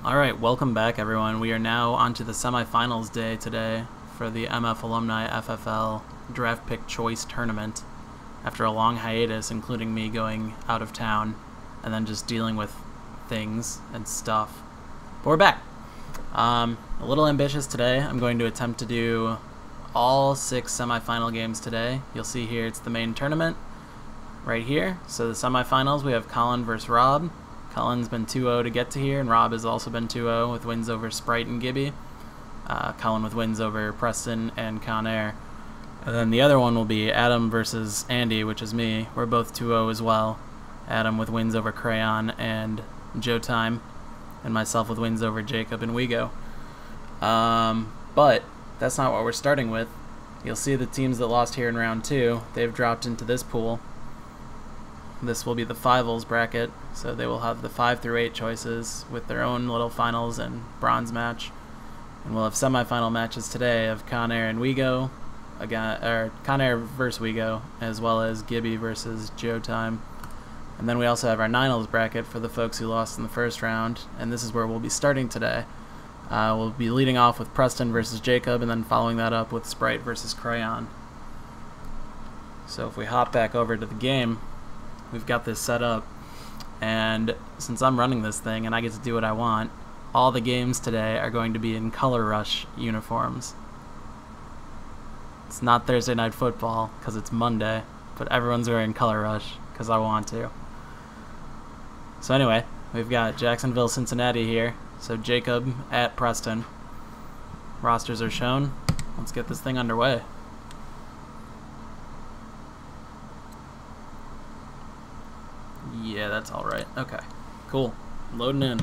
Alright, welcome back everyone. We are now onto the semifinals day today for the MF Alumni FFL Draft Pick Choice Tournament. After a long hiatus, including me going out of town and then just dealing with things and stuff. But we're back. A little ambitious today. I'm going to attempt to do all 6 semifinal games today. You'll see here it's the main tournament right here. So the semifinals, we have Colin versus Rob. Colin's been 2-0 to get to here, and Rob has also been 2-0 with wins over Sprite and Gibby. Colin with wins over Preston and Conair. And then the other one will be Adam versus Andy, which is me. We're both 2-0 as well. Adam with wins over Crayon and Joe Time, and myself with wins over Jacob and Wego. But that's not what we're starting with. You'll see the teams that lost here in round 2. They've dropped into this pool. This will be the 5als bracket, so they will have the 5 through 8 choices with their own little finals and bronze match. And we'll have semifinal matches today of Conair and Wego, or Conair versus Wego, as well as Gibby versus Joe Time. And then we also have our 9als bracket for the folks who lost in the first round, and this is where we'll be starting today. We'll be leading off with Preston versus Jacob, and then following that up with Sprite versus Crayon. So if we hop back over to the game, we've got this set up, and since I'm running this thing and I get to do what I want, all the games today are going to be in Color Rush uniforms. It's not Thursday Night Football because it's Monday, but everyone's wearing Color Rush because I want to. So anyway, we've got Jacksonville, Cincinnati here, so Jacob at Preston. Rosters are shown. Let's get this thing underway. Yeah, that's alright. Okay, cool. Loading in.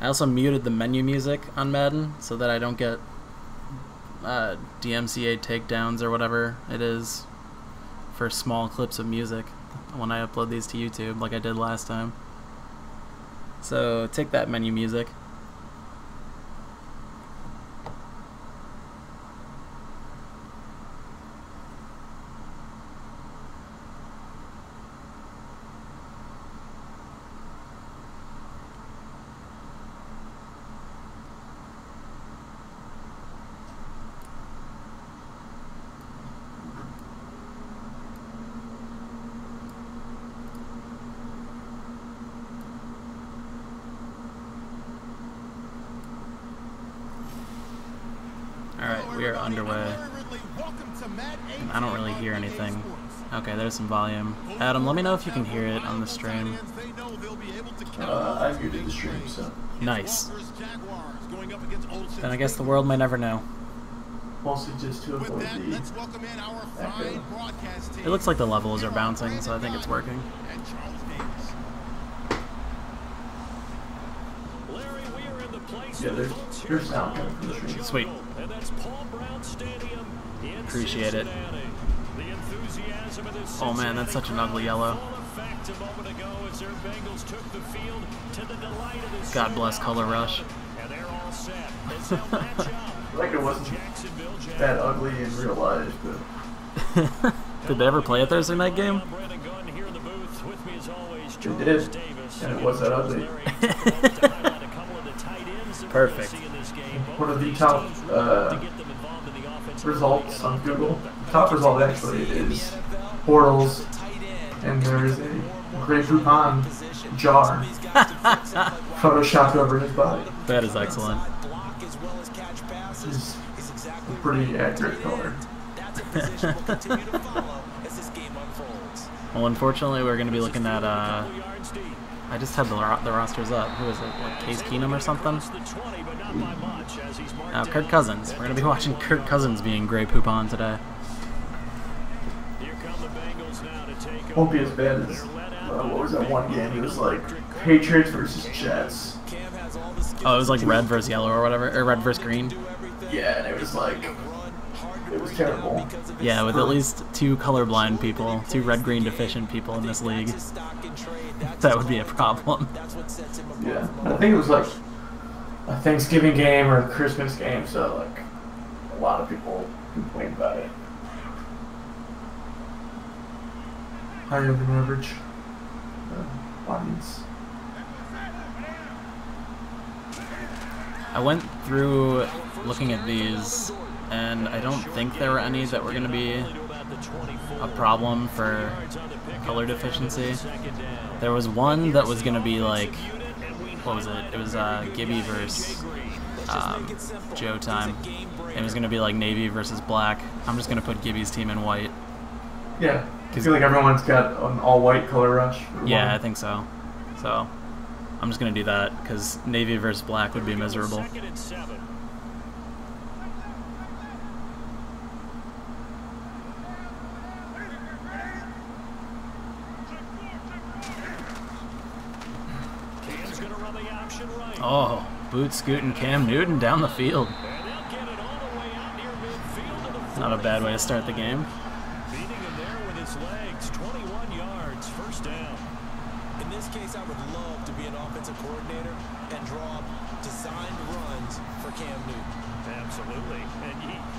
I also muted the menu music on Madden so that I don't get DMCA takedowns or whatever it is for small clips of music when I upload these to YouTube like I did last time. So take that, menu music. Alright, we are underway. I don't really hear anything. Okay, there's some volume. Adam, let me know if you can hear it on the stream. I muted the stream, so. Nice. Then I guess the world may never know. Mostly just to avoid the echo. It looks like the levels are bouncing, so I think it's working. Yeah, there's sound coming from the stream. Sweet. Appreciate it. Oh man, that's such an ugly yellow. God bless Color Rush. Like it wasn't that ugly in real life, but... Did they ever play a Thursday night game? They did, and it was that ugly. Perfect. One of the top results on Google, the top result actually is portals, and there is a Grey Poupon jar photoshopped over his body. That is excellent. It's a pretty accurate color. Well, unfortunately, we're going to be looking at, I just had the rosters up. Who is it? Like Case Keenum or something? Kirk Cousins. We're going to be watching Kirk Cousins being Grey Poupon today. Won't be as bad as, what was that one game? It was like Patriots versus Jets. Oh, it was like red versus yellow or whatever, or red versus green? Yeah, and it was like, it was terrible. Yeah, with at least 2 colorblind people, 2 red-green deficient people in this league. That would be a problem. Yeah, I think it was like a Thanksgiving game or a Christmas game, so like a lot of people complained about it. Higher than average audience. I went through looking at these, and I don't think there were any that were going to be a problem for color deficiency. There was one that was going to be like, what was it? It was Gibby versus Joe time. It was going to be like navy versus black. I'm just going to put Gibby's team in white. Yeah, I feel like everyone's got an all-white color rush. Yeah, I think so. So I'm just going to do that because navy versus black would be miserable. Oh, boot scooting Cam Newton down the field. Not a bad way to start the game. Beating him there with his legs, 21 yards, first down. In this case, I would love to be an offensive coordinator and draw designed runs for Cam Newton. Absolutely. And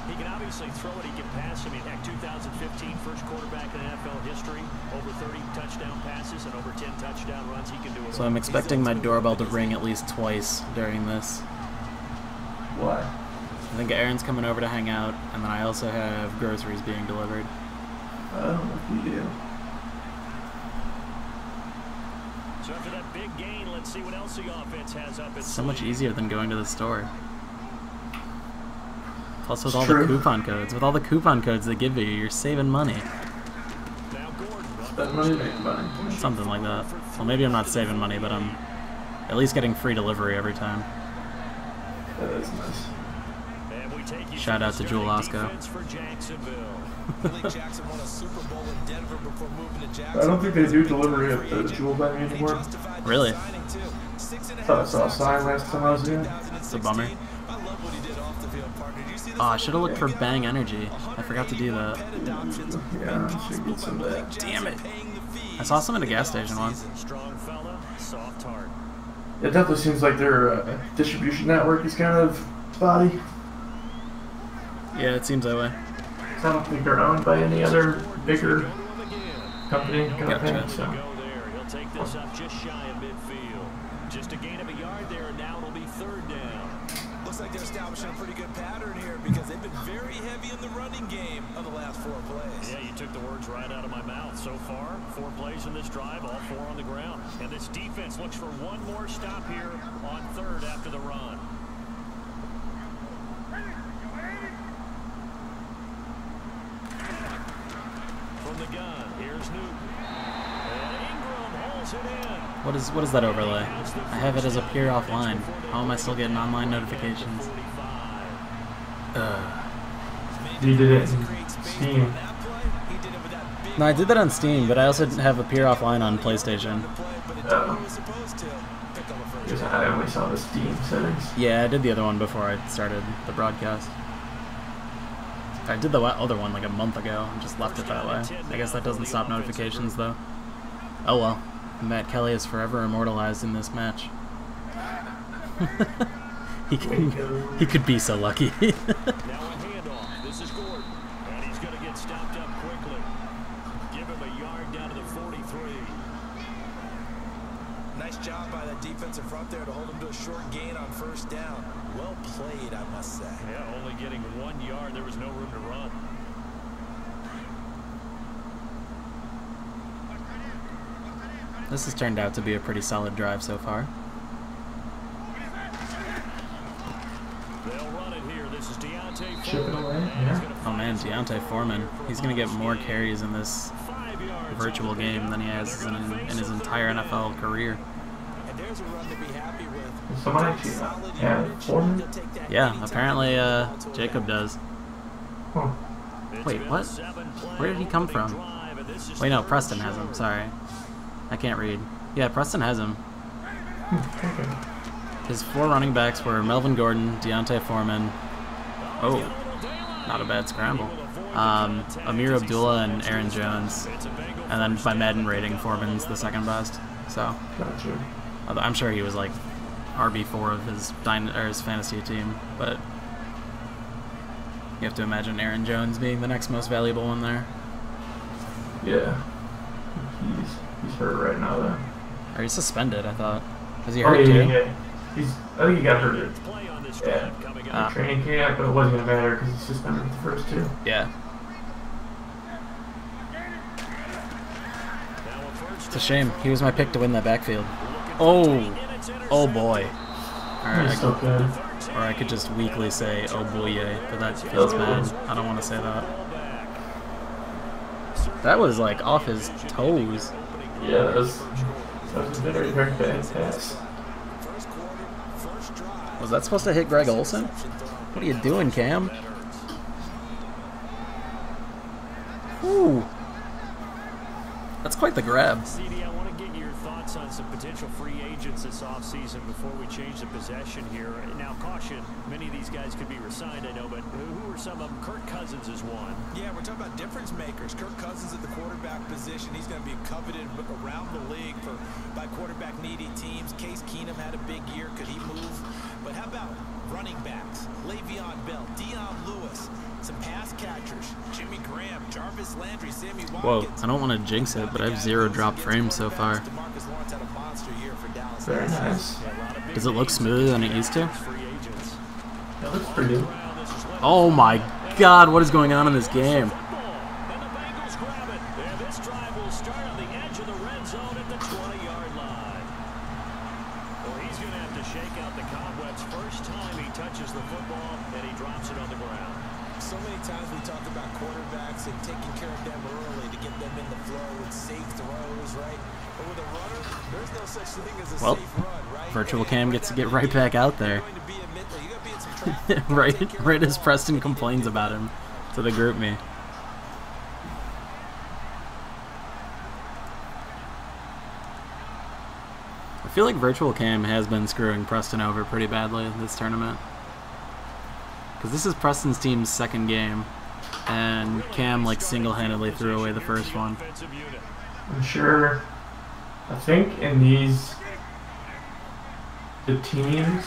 he can obviously throw it, he can pass. I mean, heck, 2015 first quarterback in NFL history, over 30 touchdown passes and over 10 touchdown runs. He can do it. So I'm expecting my doorbell to ring at least twice during this. Why? I think Aaron's coming over to hang out, and then I also have groceries being delivered. Oh, yeah. So after that big gain, let's see what else the offense has up. It's so much easier than going to the store. Plus with all True. the coupon codes. With all the coupon codes they give you, you're saving money. Spend money, make money. Something like that. Well, maybe I'm not saving money, but I'm at least getting free delivery every time. That is nice. Shout out to Jewel Osco. I don't think they do delivery at the Jewel venue anymore. Really? Thought I saw a sign last time I was here. It's a bummer. Oh, I should have looked for Bang Energy. I forgot to do that. Yeah, I should get some of that. Damn it. I saw some at a gas station once. It definitely seems like their distribution network is kind of spotty. Yeah, it seems that way. I don't think they're owned by any other bigger company. Gotcha. So. He'll take this up just shy of midfield. Just a gain of a yard there, and now it'll be third down. Looks like they're establishing a pretty good pattern here because they've been very heavy in the running game on the last 4 plays. Yeah, you took the words right out of my mouth. So far, 4 plays in this drive, all 4 on the ground. And this defense looks for one more stop here on third after the run. From the gun, here's Newton. And Ingram holds it in. What is that overlay? I have it as appear offline. How am I still getting online notifications? You did it in Steam. No, I did that on Steam, but I also have appear offline on PlayStation. Because I only saw the Steam settings. Yeah, I did the other one before I started the broadcast. I did the other one like a month ago and just left it that way. I guess that doesn't stop notifications though. Oh well. Matt Kelly is forever immortalized in this match. he could be so lucky. Now a handoff. This is Gordon. And he's going to get stopped up quickly. Give him a yard down to the 43. Nice job by that defensive front there to hold him to a short gain on first down. Well played, I must say. Yeah, only getting 1 yard. There was no room to run. This has turned out to be a pretty solid drive so far. They'll run it here. This is Deontay Chip it Foreman. away, yeah. Oh man, Deontay Foreman. He's going to get more carries in this virtual game than he has in his entire NFL career. And there's a run to be happy with. Someone actually had Foreman? Yeah, apparently Jacob does. Huh. Wait, what? Where did he come from? Wait, no, Preston has him. Sorry. I can't read. Yeah, Preston has him. Okay. His 4 running backs were Melvin Gordon, Deontay Foreman. Oh, not a bad scramble. Amir Abdullah and Aaron Jones. And then by Madden rating, Foreman's the second best. So, Gotcha. I'm sure he was like RB4 of his fantasy team, but you have to imagine Aaron Jones being the next most valuable one there. Yeah. He's hurt right now, though. Or he's suspended, I thought. Is he Oh, hurt too? yeah. I think he got hurt this Yeah. drive coming up. Training camp, but it wasn't going to matter because he's suspended with the first two. Yeah. It's a shame. He was my pick to win that backfield. Oh. Oh boy. Alright. He's so good. Or I could just weakly say, oh boy, but that feels bad. I don't want to say that. That was like off his toes. Yeah, that was a very, very bad pass. Was that supposed to hit Greg Olsen? What are you doing, Cam? Ooh. That's quite the grab. CD, I want to get your thoughts on some potential free agents this offseason before we change the possession here. Now, caution, many of these guys could be re-signed, I know, but who are some of them? Kirk Cousins is one. Yeah, we're talking about difference makers. Kirk Cousins at the quarterback position. He's going to be coveted around the league by quarterback needy teams. Case Keenum had a big year. Could he move? But how about running backs? Le'Veon Bell, Dion Lewis, some pass catchers, Jimmy Graham, Jarvis Landry, Sammy Watkins. Whoa, I don't want to jinx it, but I have 0 drop frames so far. Very nice. Does it look smoother than it used to? That looks pretty good. Oh my god, what is going on in this game? Well, Virtual Cam gets to get right back out there. right as Preston complains about him to the group me. I feel like Virtual Cam has been screwing Preston over pretty badly this tournament. Because this is Preston's team's second game, and Cam like single-handedly threw away the first one. I'm sure. I think in these, the teams,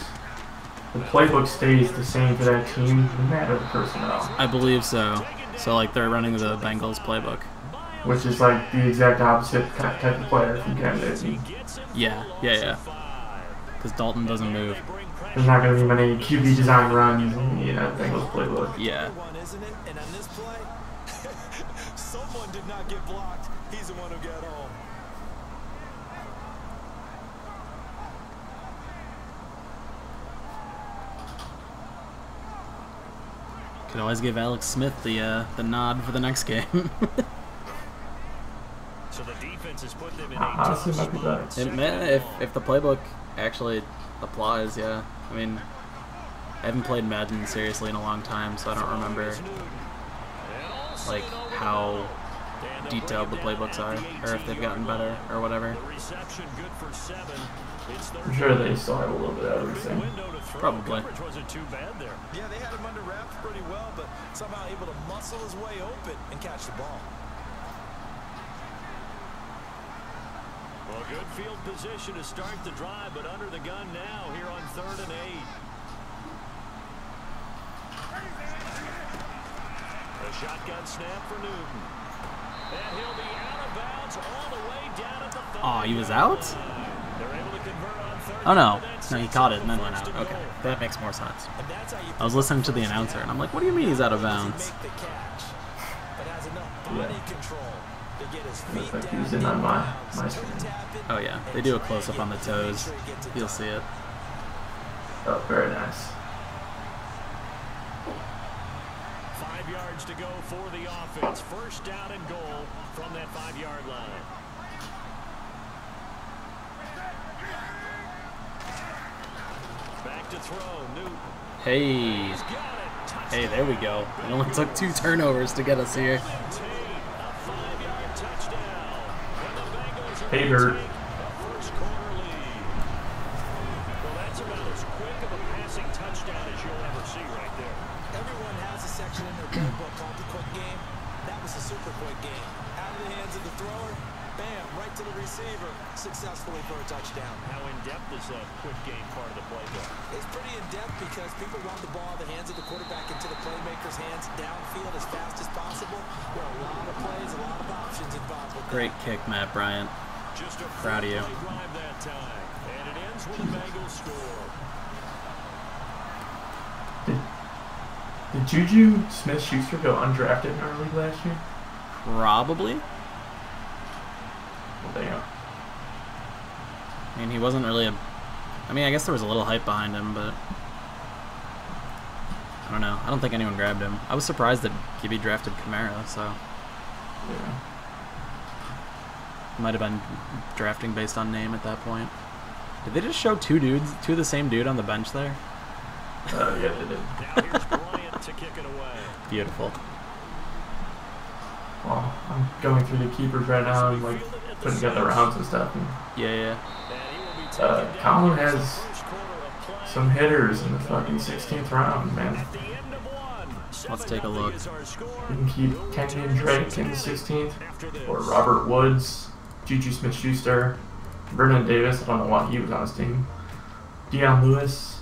the playbook stays the same for that team, no matter the personnel. I believe so. So like they're running the Bengals playbook. Which is like the exact opposite type of player from Kansas City. Yeah. Because Dalton doesn't move. There's not going to be many QB design runs in the Bengals playbook. Yeah. And on this play, someone did not get blocked. He's the one who got home. Could always give Alex Smith the nod for the next game. So the defense has put them in Honestly, might be better. If the playbook actually applies, yeah. I mean, I haven't played Madden seriously in a long time, so I don't remember like how detailed the playbooks are, or if they've gotten better or whatever. I'm sure they still have a little bit of everything. Probably. Yeah, they had him under wraps pretty well, but somehow able to muscle his way open and catch the ball. Well, good field position to start the drive, but under the gun now here on 3rd and 8. A shotgun snap for Newton. And he'll be out of bounds all the way down at the 5. Oh, he was out? They're able to convert on 3rd. Oh no. No, he caught it and then went out. Okay, that makes more sense. I was listening to the announcer and I'm like, what do you mean he's out of bounds? Looks like he was in on my screen. Oh yeah, they do a close-up on the toes. You'll see it. Oh, very nice. 5 yards to go for the offense. First down and goal from that 5-yard line. Back to throw, Newton. Hey. Hey, there we go. It only took 2 turnovers to get us here. Hater. Well, that's about as quick of a passing touchdown as you'll ever see right there. Everyone has a section in their playbook called the quick game. That was a super quick game. Out of the hands of the thrower, bam, right to the receiver, successfully for a touchdown. How in-depth is that quick game part of the playbook? It's pretty in-depth because people want the ball in the hands of the quarterback into the playmaker's hands downfield as fast as possible. There are a lot of plays, a lot of options involved with Great kick, Matt Bryant. Just a Proud of you. drive that time. And it ends with a Bengals score. Did Juju Smith-Schuster go undrafted in our league last year? Probably. Well, damn. I mean, he wasn't really a... I mean, I guess there was a little hype behind him, but... I don't know. I don't think anyone grabbed him. I was surprised that Gibby drafted Kamara, so... Yeah. Might have been drafting based on name at that point. Did they just show two of the same dude on the bench there? Yeah, they did. Now here's Bryant to kick it away. Beautiful. Well, I'm going through the keepers right now and like putting together rounds and stuff. And, Yeah. Colin has some hitters in the fucking 16th round, man. Let's take a look. You can keep Kenyon Drake in the 16th, or Robert Woods, Juju Smith-Schuster, Vernon Davis. I don't know why he was on his team. Deion Lewis.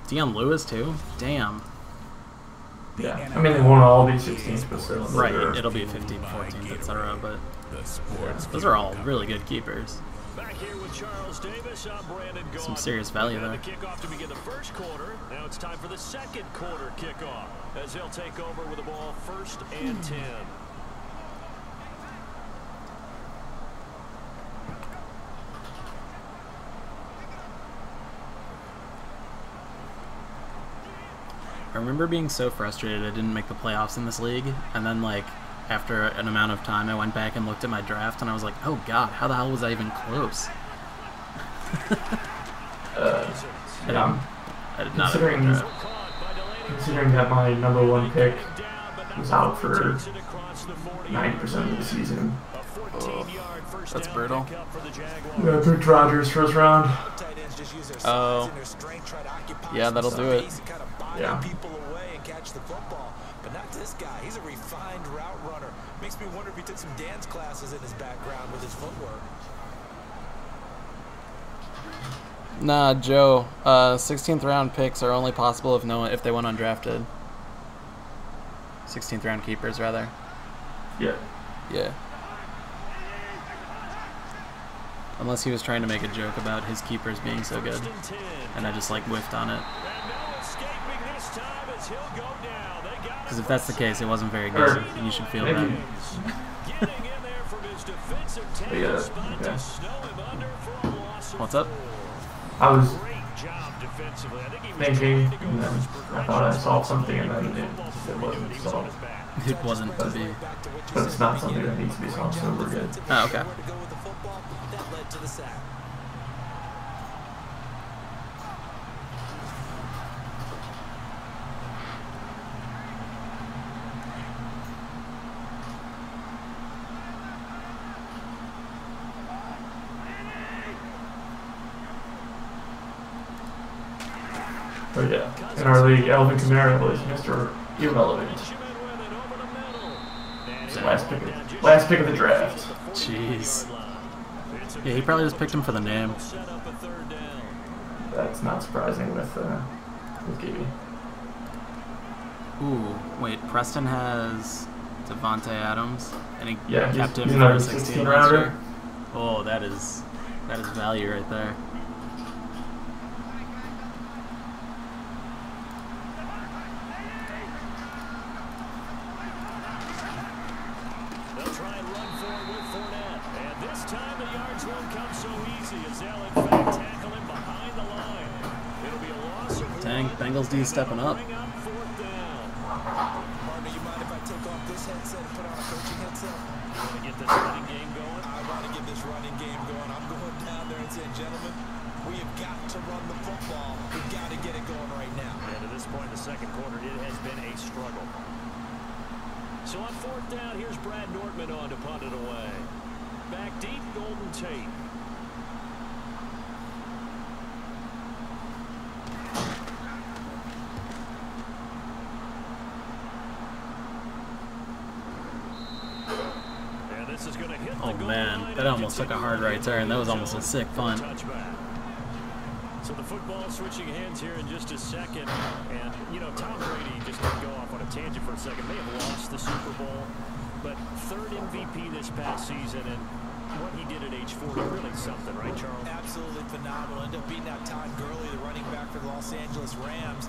Deion Lewis too? Damn. Yeah, I mean they won't all be 16th, but still. Right, it'll be 15, 14, etc. But those are all really good keepers. Back here with Charles Davis, I'm Brandon Gaudin. Some serious value there. The kickoff to begin the first quarter. Now it's time for the second quarter kickoff as they'll take over with the ball 1st and 10. I remember being so frustrated I didn't make the playoffs in this league, and then like after an amount of time I went back and looked at my draft and I was like, oh god, how the hell was I even close? Yeah, I did not have a draft. considering that my -- pick was out for 90% of the season. Oh, that's brutal. I picked Rodgers first round. Oh, yeah, that'll do it. Yeah. People away and catch the football, but not this guy. He's a refined route runner. Makes me wonder if he took some dance classes in his background with his footwork. Nah, Joe. 16th round picks are only possible if they went undrafted. 16th round keepers, rather. Yeah. Yeah. Unless he was trying to make a joke about his keepers being so good, and I just like whiffed on it. Because if that's the case, it wasn't very good, and you should feel bad. Yeah. What's up? I was thinking, and then I thought I saw something, and then it wasn't solved. It wasn't to be. But it's not something that needs to be solved, so we're good. Oh, okay. But yeah, in our league, Alvin Kamara was Mr. Irrelevant. Last pick of the draft. Jeez. Yeah, he probably just picked him for the name. That's not surprising with Gibby. Ooh, wait, Preston has Devontae Adams, and he kept him he's for a another 16 rounder. roster. Oh, that is value right there. They'll try and run for it with Fournette. And this time the yards won't come so easy as they'll in fact tackle him behind the line. It'll be a loss of Dang, Bengals D stepping up. bring up 4th down. Partner, you mind if I take off this headset and put on a coaching headset? You want to get this running game going? I want to get this running game going. I'm going down there and saying, gentlemen, we have got to run the football. We've got to get it going right now. And at this point in the second quarter, it has been a struggle. So on 4th down, here's Brad Nortman on to punt it away. Back deep, Golden Tate. And this is going to hit the Oh goal man, line that and almost took a hard right continue turn. That was the almost a zone sick for punt. touchback. So the football switching hands here in just a second. And, you know, Tom Brady, just to go off on a tangent for a second, may have lost the Super Bowl, but 3rd MVP this past season. And what he did at age 40, really something, right, Charles? Absolutely phenomenal. Ended up beating out Todd Gurley, the running back for the Los Angeles Rams.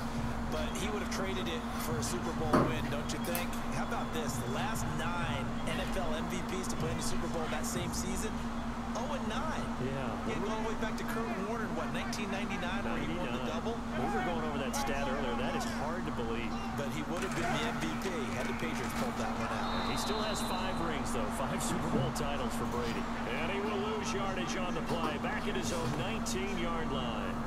But he would have traded it for a Super Bowl win, don't you think? How about this? The last 9 NFL MVPs to play in the Super Bowl that same season, 0-9. Yeah. You go all the way back to Kurt Warner in, what, 1999, where he won the double? We were going over that stat earlier. That is hard to believe. But he would have been the MVP had the Patriots pulled that one out. He still has 5 rings, though. 5 Super Bowl titles for Brady. And he will lose yardage on the play. Back at his own 19-yard line.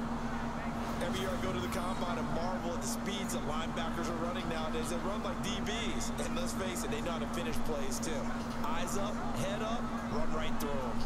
Every year I go to the combine and marvel at the speeds that linebackers are running nowadays. They run like DBs. And let's face it, they know how to finish plays, too. Eyes up, head up, run right through them.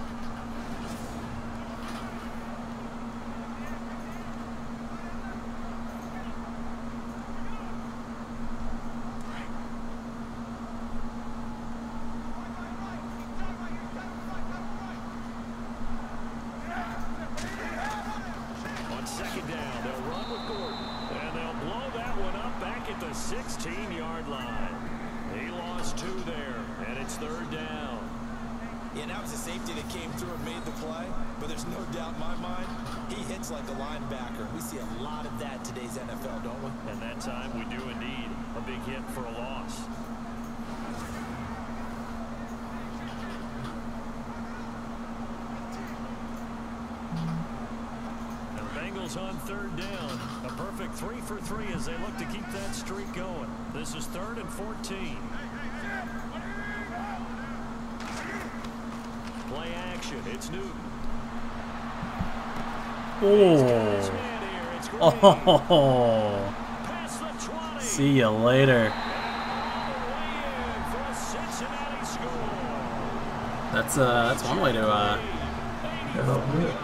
Second down, they'll run with Gordon, and they'll blow that one up back at the 16-yard line. He lost 2 there, and it's 3rd down. Yeah, that was a safety that came through and made the play, but there's no doubt in my mind, he hits like a linebacker. We see a lot of that in today's NFL, don't we? And that time we do indeed. A big hit for a loss. On 3rd down, a perfect 3 for 3 as they look to keep that streak going. This is 3rd and 14. Play action. It's Newton. Oh. See you later. That's one way to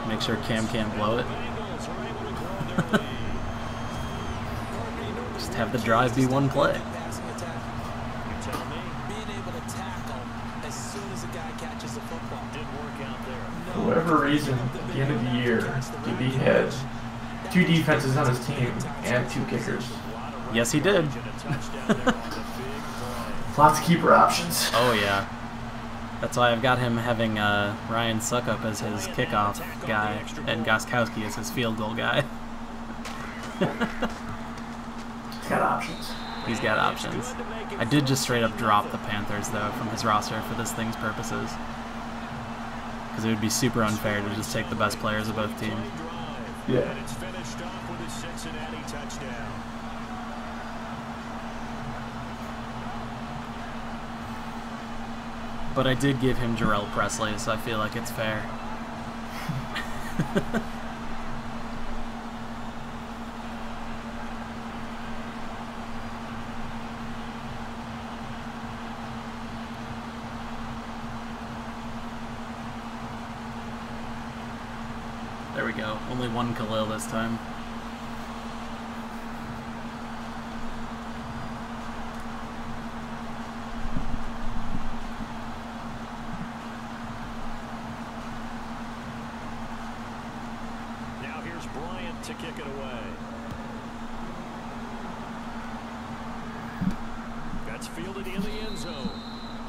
make sure Cam can't blow it. Just have the drive be one play. For whatever reason, at the end of the year, DB had 2 defenses on his team and 2 kickers. Yes, he did. Lots of keeper options. Oh, yeah. That's why I've got him having Ryan Suckup as his kickoff guy and Gostkowski as his field goal guy. He's got options. He's got options. I did just straight up drop the Panthers, though, from his roster for this thing's purposes. Because it would be super unfair to just take the best players of both teams. Yeah. But I did give him Jarrell Presley, so I feel like it's fair. There we go. Only 1 Khalil this time. To kick it away. That's fielded in the end zone.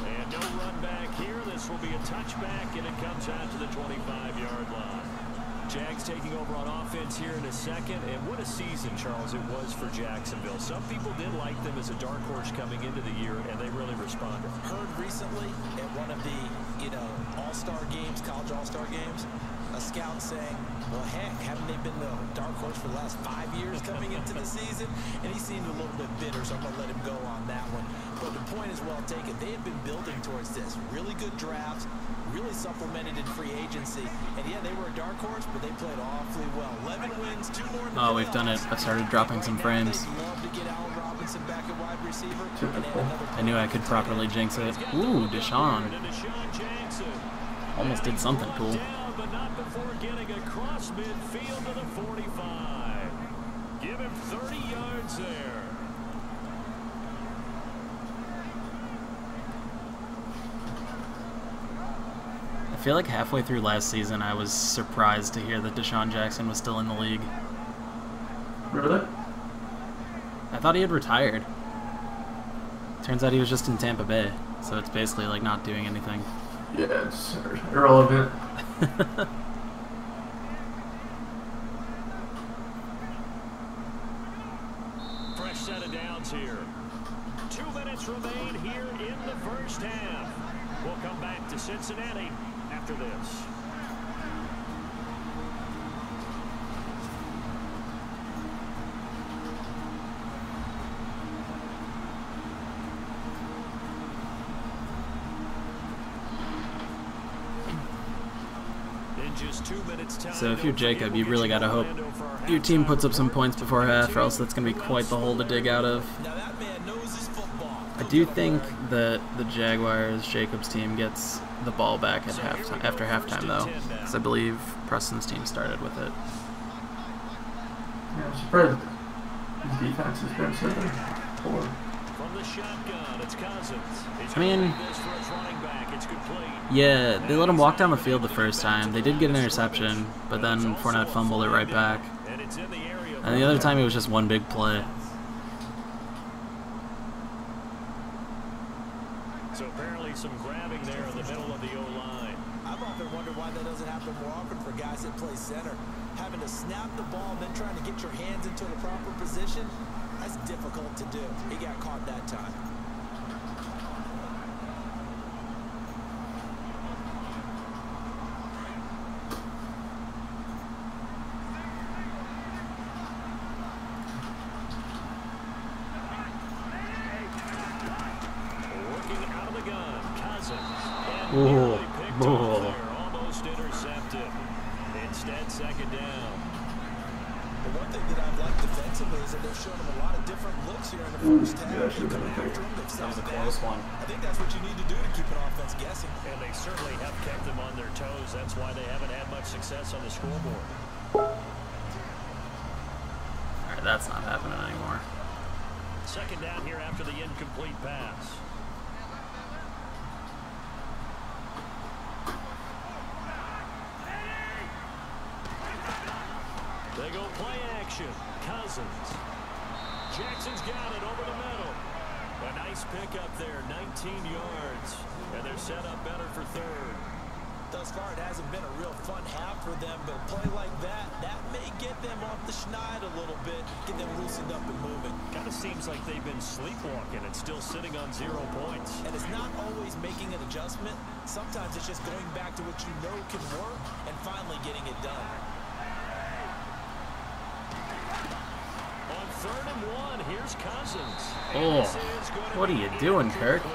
And no run back here. This will be a touchback, and it comes out to the 25-yard line. JAX taking over on offense here in a second. And what a season, Charles, it was for Jacksonville. Some people did like them as a dark horse coming into the year, and they really responded. Heard recently at one of the, all-star games, college all-star games, a scout saying, well, heck, haven't they been the dark horse for the last 5 years coming into the season? And he seemed a little bit bitter, so I'm going to let him go on that one. But the point is well taken. They have been building towards this. Really good drafts, really supplemented in free agency. And, yeah, they were a dark horse, but they played awfully well. 11 wins, 2 more in the Oh, we've done it. I've started dropping some frames. I knew I could properly jinx it. Ooh, Deshaun. Almost did something cool. But not before getting across midfield to the 45. Give him 30 yards there. I feel like halfway through last season, I was surprised to hear that Deshaun Jackson was still in the league. Really? I thought he had retired. Turns out he was just in Tampa Bay, so it's basically like not doing anything. Yeah, it's irrelevant. Fresh set of downs here. 2 minutes remain here in the first half. We'll come back to Cincinnati after this. So if you're Jacob, you really gotta hope your team puts up some points before half, or else that's gonna be quite the hole to dig out of. I do think that the Jaguars, Jacob's team, gets the ball back at halftime, after halftime though, because I believe Preston's team started with it. Yeah, I'm surprised his defense has been so poor. I mean, yeah, they let him walk down the field the first time. They did get an interception, but then Fournette fumbled it right back. And the other time it was just one big play. So apparently some grabbing there in the middle of the O-line. I've often wondered why that doesn't happen more often for guys that play center. Having to snap the ball and then trying to get your hands into the proper position, that's difficult to do. He got caught that time. Ooh. Almost intercepted. Instead, second down. The one thing that I've liked defensively is that they've shown them a lot of different looks here in the first half. Yeah, should have been a That was a close one. I think that's what you need to do to keep an offense guessing. And they certainly have kept them on their toes. That's why they haven't had much success on the scoreboard. Alright, that's not happening anymore. Second down here after the incomplete pass. They go play action. Cousins. Jackson's got it over the middle. A nice pickup there, 19 yards. And they're set up better for third. Thus far, it hasn't been a real fun half for them, but a play like that may get them off the schneid a little bit, get them loosened up and moving. Kind of seems like they've been sleepwalking and still sitting on 0 points. And it's not always making an adjustment. Sometimes it's just going back to what you know can work and finally getting it done. On 3rd and 1, here's Cousins. Oh, what are you doing, Kirk? I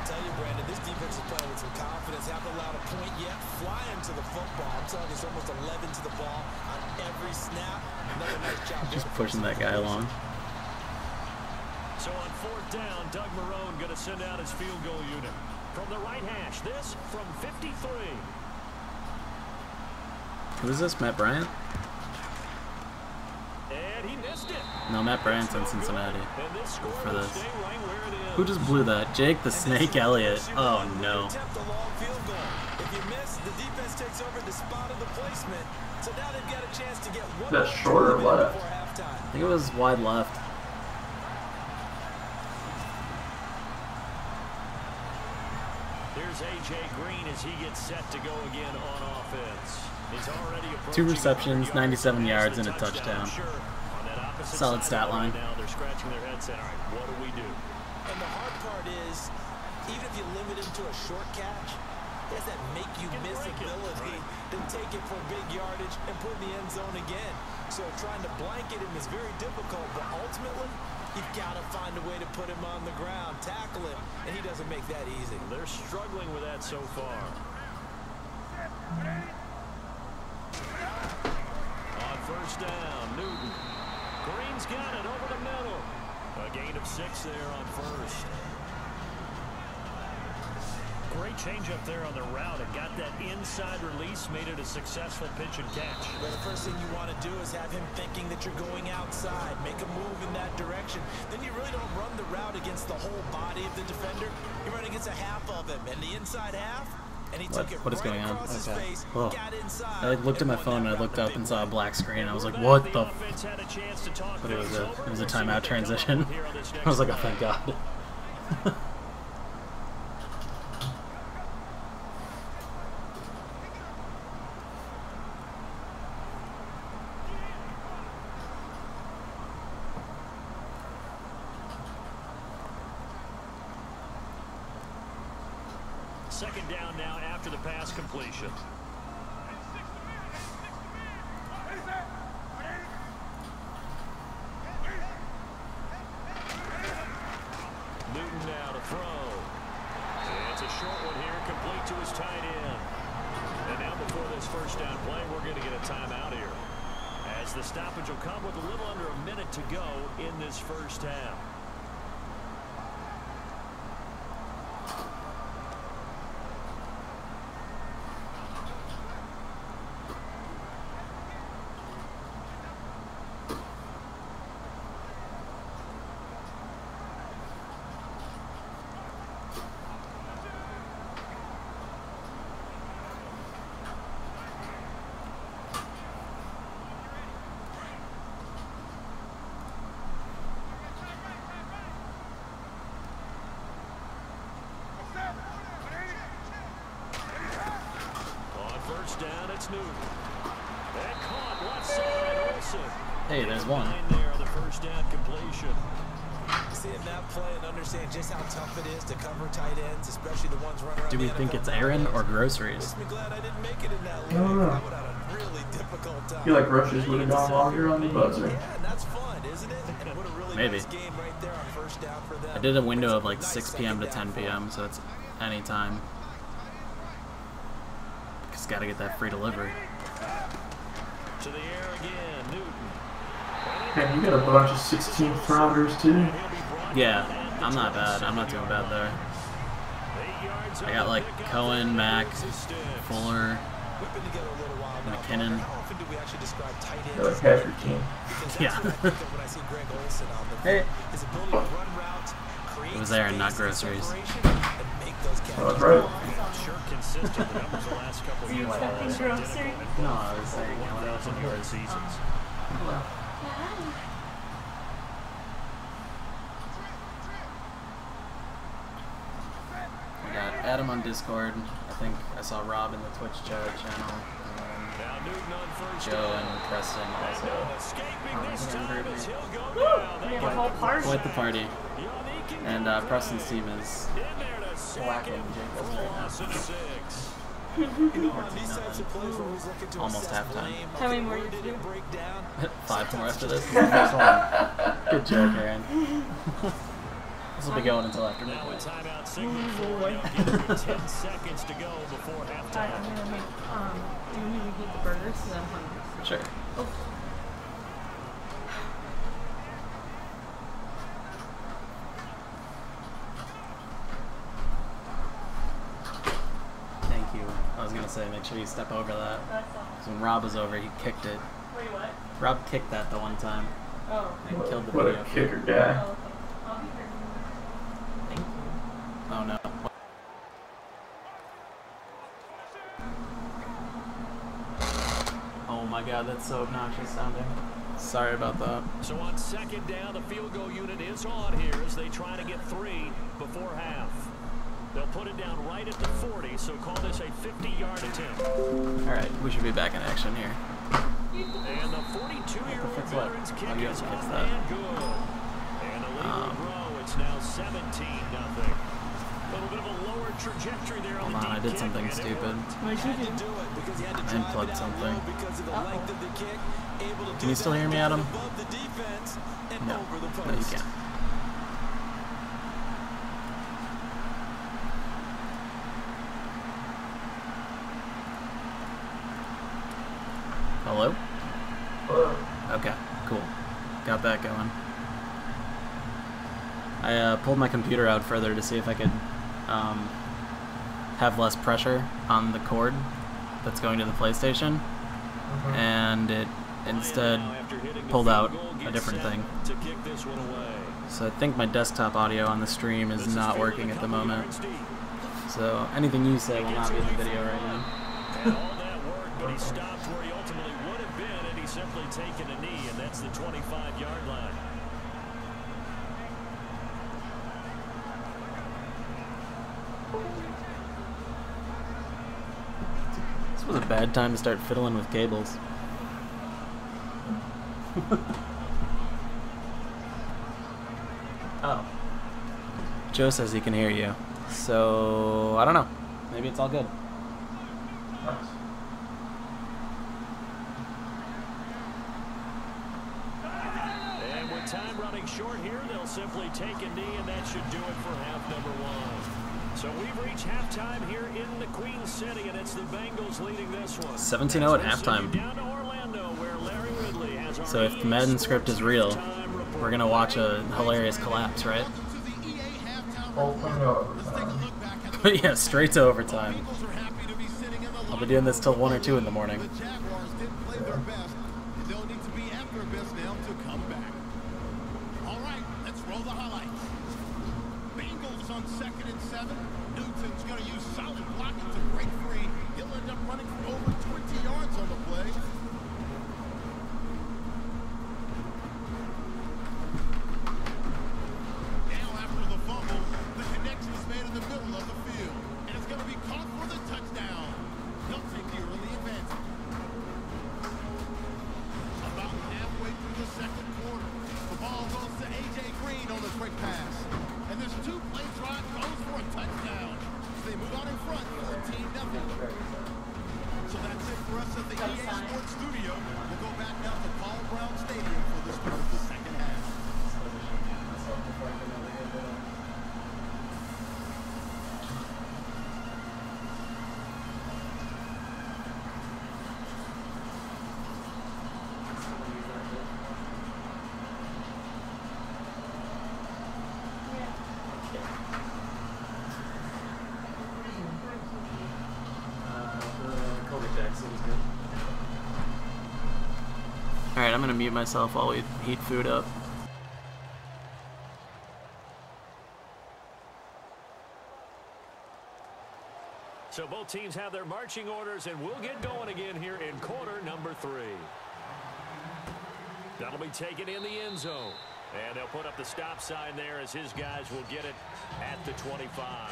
tell you, Brandon, this defense is playing with some confidence. Haven't allowed a point yet. Flying to the football. I'm telling you, it's almost 11 to the ball on every snap. Another nice job. Just pushing that guy along. So on 4th down, Doug Marrone going to send out his field goal unit. From the right hash, this from 53. Who is this, Matt Bryant? And he missed it. No, Matt Bryant's in Cincinnati for this. Who just blew that? Jake the Snake Elliott. Oh no. If you miss, the defense takes over the spot of the placement. So now they've got a chance to get one. That's short or left? I think it was wide left. Here's A.J. Green as he gets set to go again on offense. He's already 2 receptions, 97 yards, and a touchdown. Solid stat line. Now they're scratching their heads saying, all right, what do we do? And the hard part is, even if you limit him to a short catch, he has that make you miss ability to take it for big yardage and put in the end zone again. So trying to blanket him is very difficult, but ultimately, you've got to find a way to put him on the ground, tackle him, and he doesn't make that easy. They're struggling with that so far. On 1st down, Newton. Green's got it over the middle. A gain of 6 there on 1st. Great change up there on the route. It got that inside release, made it a successful pitch and catch. Well, the first thing you want to do is have him thinking that you're going outside, make a move in that direction. Then you really don't run the route against the whole body of the defender. You run against a half of him, and the inside half. And he took it what is right going on? across his face, Oh. got inside, I looked at my phone and I looked up and saw a black screen. I was like, what the? But it was a timeout transition. I was like, oh thank God. second down now after the pass completion. Newton now to throw. It's a short one here, complete to his tight end. And now before this first down play, we're going to get a timeout here, as the stoppage will come with a little under a minute to go in this first half. Down, it's Newton. And caught left side, Olsen. Hey, there's one. There, the first down completion. Seeing that play and understand just how tough it is to cover tight ends, especially the ones running around. Do we think it's Aaron or groceries? Makes me glad I didn't make it in that league. I don't know. I would have had a really difficult time. I feel like rushes would have gone longer on the buzzer. Yeah, and that's fun, isn't it? And what a really Maybe. nice game right there on first down for them. I did a window of like 6 p.m. to 10 p.m., so it's any time. Just gotta get that free delivery. To the air again, Newton. Man, you got a bunch of 16th rounders too. Yeah, I'm not bad. I'm not doing bad there. I got like Cohen, Mack, Fuller, McKinnon. They're like half your team. Yeah. Hey. It was Aaron, not groceries. Oh, that's right. Are you expecting grocery? No, I was saying what else in your seasons. We got Adam on Discord. I think I saw Rob in the Twitch chat channel. Joe and Preston also. We have a whole party. Quite the party. And Preston's team is blacking Jacobs right now. Almost halftime. How many more you do? 5 more after this. First one. Good joke, Aaron. This will be going until after midway. Timeout signal for you. I'll give you 10 seconds to go before halftime. I'm gonna make, do you need to get the burgers? Because I'm hungry. Sure. Oh. Thank you. I was gonna say, make sure you step over that. That's all. 'Cause when Rob was over, he kicked it. Wait, what? Rob kicked that the one time Oh. and killed the What a video. kicker guy. Oh, okay. I'll be here. Thank you. Oh no. Oh my god, that's so obnoxious sounding. Sorry about that. So on second down, the field goal unit is on here as they try to get 3 before half. They'll put it down right at the 40, so call this a 50-yard attempt. Alright, we should be back in action here. And the 42-year-old Fix what? veteran's kick Oh, you have is to fix up that. and good. And a legal throw. It's now 17-0. A little bit of a lower trajectory there on Hold the on, deep I did kick, something and it stupid. worked. What did you do? I unplugged something. Uh-oh. Can you still hear me, Adam? No. No, you can't. Hello? Okay, cool. Got that going. I pulled my computer out further to see if I could have less pressure on the cord that's going to the PlayStation, and it instead pulled out a different thing. So I think my desktop audio on the stream is not working at the moment. So anything you say will not be in the video right now. And all that work, but he stopped where he ultimately would have been, and he's simply taken a knee, and that's the 25-yard line. This was a bad time to start fiddling with cables. Oh. Joe says he can hear you. So, I don't know. maybe it's all good. Nice. And with time running short here, they'll simply take a knee, and that should do it for half number one. So we've reached halftime here in the Queen City, and it's the Bengals leading this one. 17-0 at halftime. Down to Orlando, where Larry Ridley has our So if the Madden script is real, we're gonna watch a hilarious collapse, right? But yeah, straight to overtime. I'll be doing this till 1 or 2 in the morning. On 2nd and 7. Newton's going to use solid blocking to break free. He'll end up running for over 20 yards on the play. Now after the fumble, the connection is made in the middle of the field. And it's going to be caught for the touchdown. They'll take the early advantage. About halfway through the second quarter, the ball goes to A.J. Green on the quick pass. And this two-play drive goes for a touchdown. They move out in front, 14-0. So that's it for us at the EA Sports Studio. We'll go back now to Paul Brown Stadium for the start of the second half. Alright, I'm gonna mute myself while we heat food up. So both teams have their marching orders, and we'll get going again here in quarter number 3. That'll be taken in the end zone. And they'll put up the stop sign there as his guys will get it at the 25.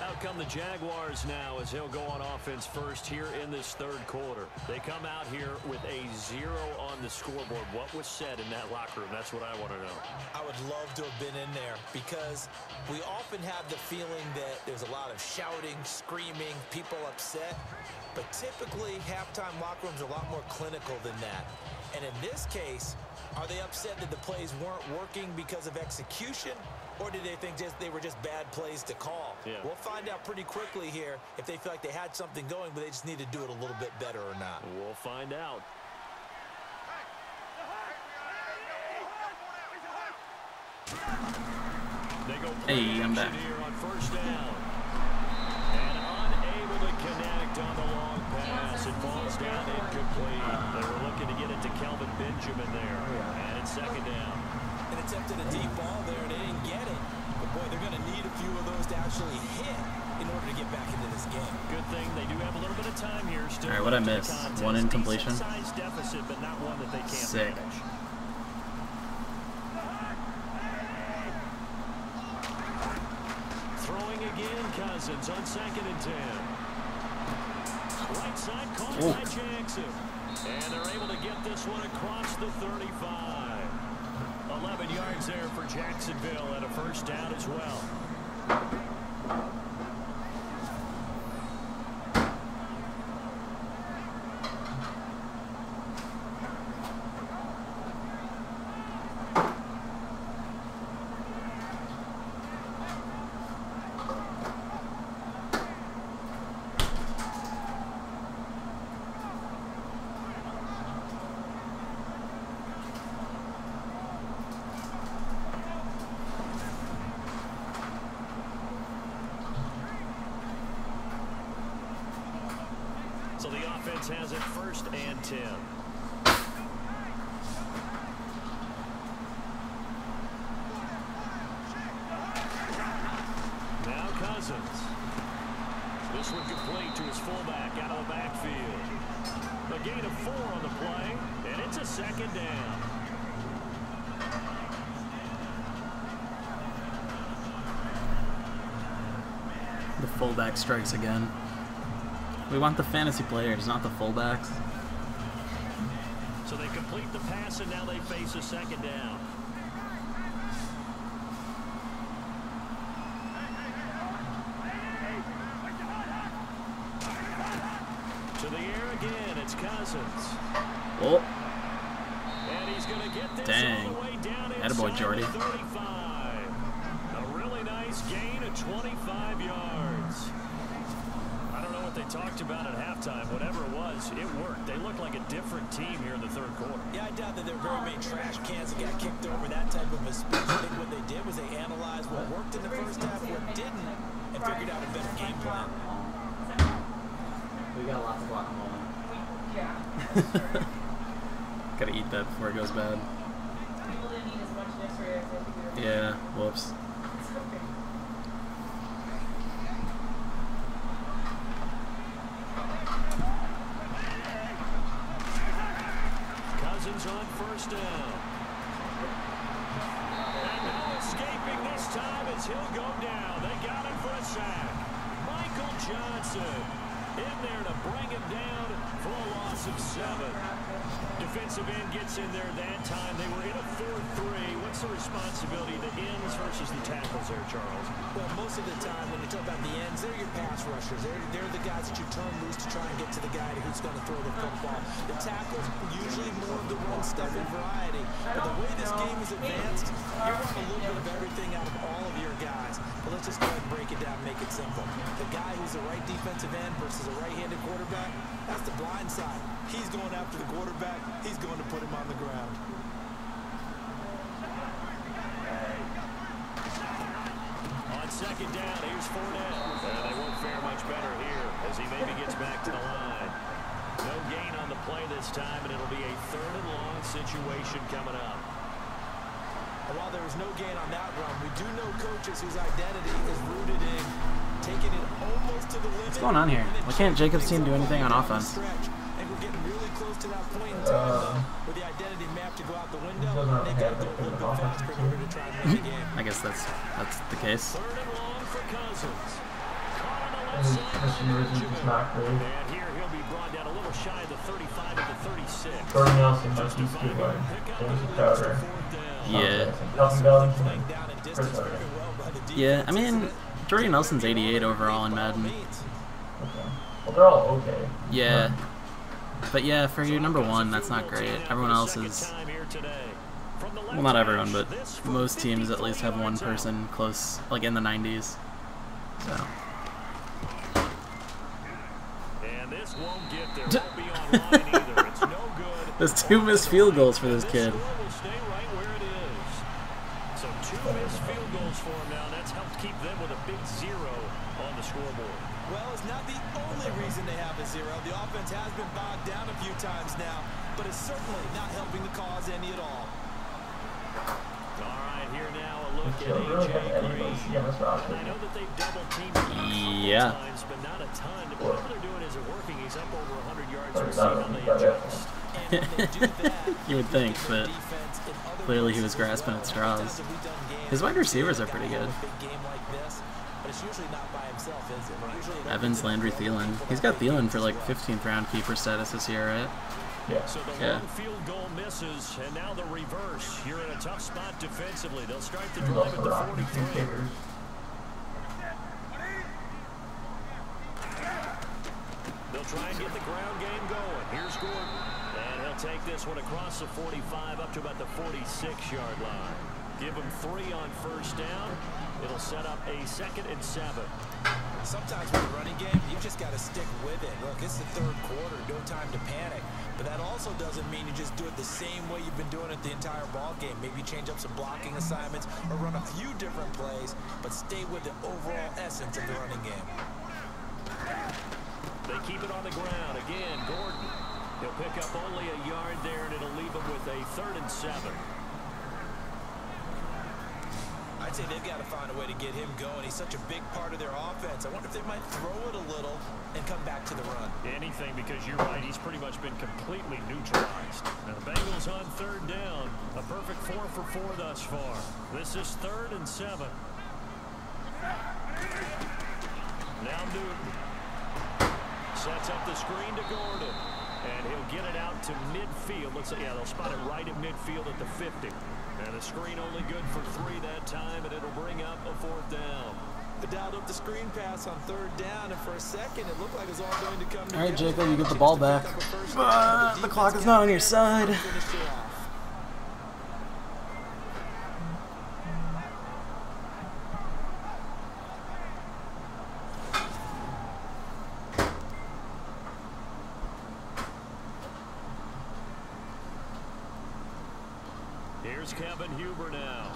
Out come the Jaguars now as they'll go on offense first here in this third quarter. They come out here with a 0 on the scoreboard. What was said in that locker room? That's what I want to know. I would love to have been in there because we often have the feeling that there's a lot of shouting, screaming, people upset. But typically, halftime locker rooms are a lot more clinical than that. And in this case, are they upset that the plays weren't working because of execution? Or did they think they were just bad plays to call? Yeah. We'll find out pretty quickly here if they feel like they had something going, but they just need to do it a little bit better or not. We'll find out. They go Hey, I'm back. here on first down. And unable to connect on the long pass. It falls down incomplete. They were looking to get it to Kelvin Benjamin there. And it's second down. And attempted a deep ball there, and they didn't get it. But, boy, they're going to need a few of those to actually hit in order to get back into this game. Good thing they do have a little bit of time here. Still. All right, what'd I miss? One incompletion? Size deficit, but not one that they can't Sick. manage. Throwing again, Cousins on 2nd and 10. Right side caught by Jackson. And they're able to get this one across the 35. 11 yards there for Jacksonville and a first down as well. So the offense has it 1st and 10. Now Cousins. This one complete to his fullback out of the backfield. A gain of 4 on the play, and it's a second down. The fullback strikes again. We want the fantasy players, not the fullbacks. So they complete the pass, and now they face a second down. again. It's Cousins. Oh, And he's going to get this dang. all the way down Attaboy, inside Jordy. the 35. A really nice gain of 25 yards. I don't know what they talked about at halftime. Whatever it was, it worked. They looked like a different team here in the third quarter. Yeah, I doubt that there were very many trash cans that got kicked over, that type of mistakes. I think what they did was they analyzed what worked in the first half, what didn't, and figured out a better game plan. We got lots of guacamole. Yeah. Gotta eat that before it goes bad. People didn't eat as much yesterday as they think they were. Yeah, whoops. It's okay. Cousins on first down. And now escaping this time as he'll go down. They got him for a sack. Michael Johnson in there to bring him down for a loss of 7. Defensive end gets in there that time. They were in a 4-3. What's the responsibility, the ends versus the tackles there, Charles? Well, most of the time when you talk about the ends, they're your pass rushers. They're the guys that you turn loose to try and get to the guy who's going to throw the football. The tackles, usually more of the run stuff and variety. But the way this game is advanced, you want a little bit of everything out of all of your guys. But let's just go ahead and break it down and make it simple. The guy who's the right defensive end versus a right-handed quarterback, that's the blind side. He's going after the quarterback. He's going to put him on the ground. On second down, here's Fournette. They won't fare much better here as he maybe gets back to the line. No gain on the play this time, and it'll be a 3rd and long situation coming up. And while there was no gain on that run, we do know coaches whose identity is rooted in taking it almost to the limit. What's going on here? Why can't Jacob's team do anything on offense? And we're getting really close to that point in time where the identity map to go out the window. They got to go a little bit faster in order to try and win the game. I guess that's the case. 3rd and long for Cousins. Caught on the I left think side. Christian Rizzo just not great. And here he'll be brought down a little shy of the 35 to the 36. Jordan Nelson, but he's good one. James Crowder. Yeah. Nelson Bellington. Chris Carter. Yeah, I mean, Jordy Nelson's 88 overall in Madden. Okay. Well, they're all okay. Yeah. But yeah, for your number 1, that's not great. Everyone else is... Well, not everyone, but most teams at least have one person close, like in the 90s. So... And this won't get there. Won't be online either. It's no good. There's 2 missed field goals for this kid. This score will stay right where it is. So 2 missed field goals for him now. That's helped keep them with a big 0 on the scoreboard. Well, it's not the only reason they have a 0. The offense has been bogged down a few times now, but it's certainly not helping the cause any at all. All right, here now a look at Really have AJ anybody Green. see on this roster. I know that they've double teamed him a couple Yeah. times, but not a ton. Whatever they're doing isn't working. He's up over 100 yards Or receiving. not, They but adjust. And when they do that, You would think, but defense in other clearly he places was grasping as at well. straws. Sometimes if we've done games His wide where receivers are we've pretty got good. a big game like this, but it's usually not by himself, is it? Usually it Evans, Landry, Thielen. He's got Thielen for like 15th round keeper status this year, right? Yeah. So the Yeah. long field goal misses, and now the reverse. You're in a tough spot defensively. They'll start the He's drive also at the rocking 2 43. kickers. They'll try and get the ground game going. Here's Gordon. And he'll take this one across the 45 up to about the 46-yard line. Give him 3 on first down. It'll set up a 2nd and 7. Sometimes with a running game, you just got to stick with it. Look, it's the 3rd quarter, no time to panic. But that also doesn't mean you just do it the same way you've been doing it the entire ball game. Maybe change up some blocking assignments or run a few different plays, but stay with the overall essence of the running game. They keep it on the ground. Again, Gordon. He'll pick up only a yard there, and it'll leave him with a 3rd and 7. I'd say they've got to find a way to get him going. He's such a big part of their offense. I wonder if they might throw it a little and come back to the run. Anything, because you're right, he's pretty much been completely neutralized. Now the Bengals on 3rd down. A perfect 4 for 4 thus far. This is 3rd and 7. Now Newton sets up the screen to Gordon. And he'll get it out to midfield. Looks like, yeah, they'll spot it right at midfield at the 50. And the screen only good for 3 that time, and it'll bring up a 4th down. dialed up the screen pass on 3rd down, and for a second it looked like it was all going to come together. All right, Jacob, you get the ball back. The clock is not on your side. Here's Kevin Huber now,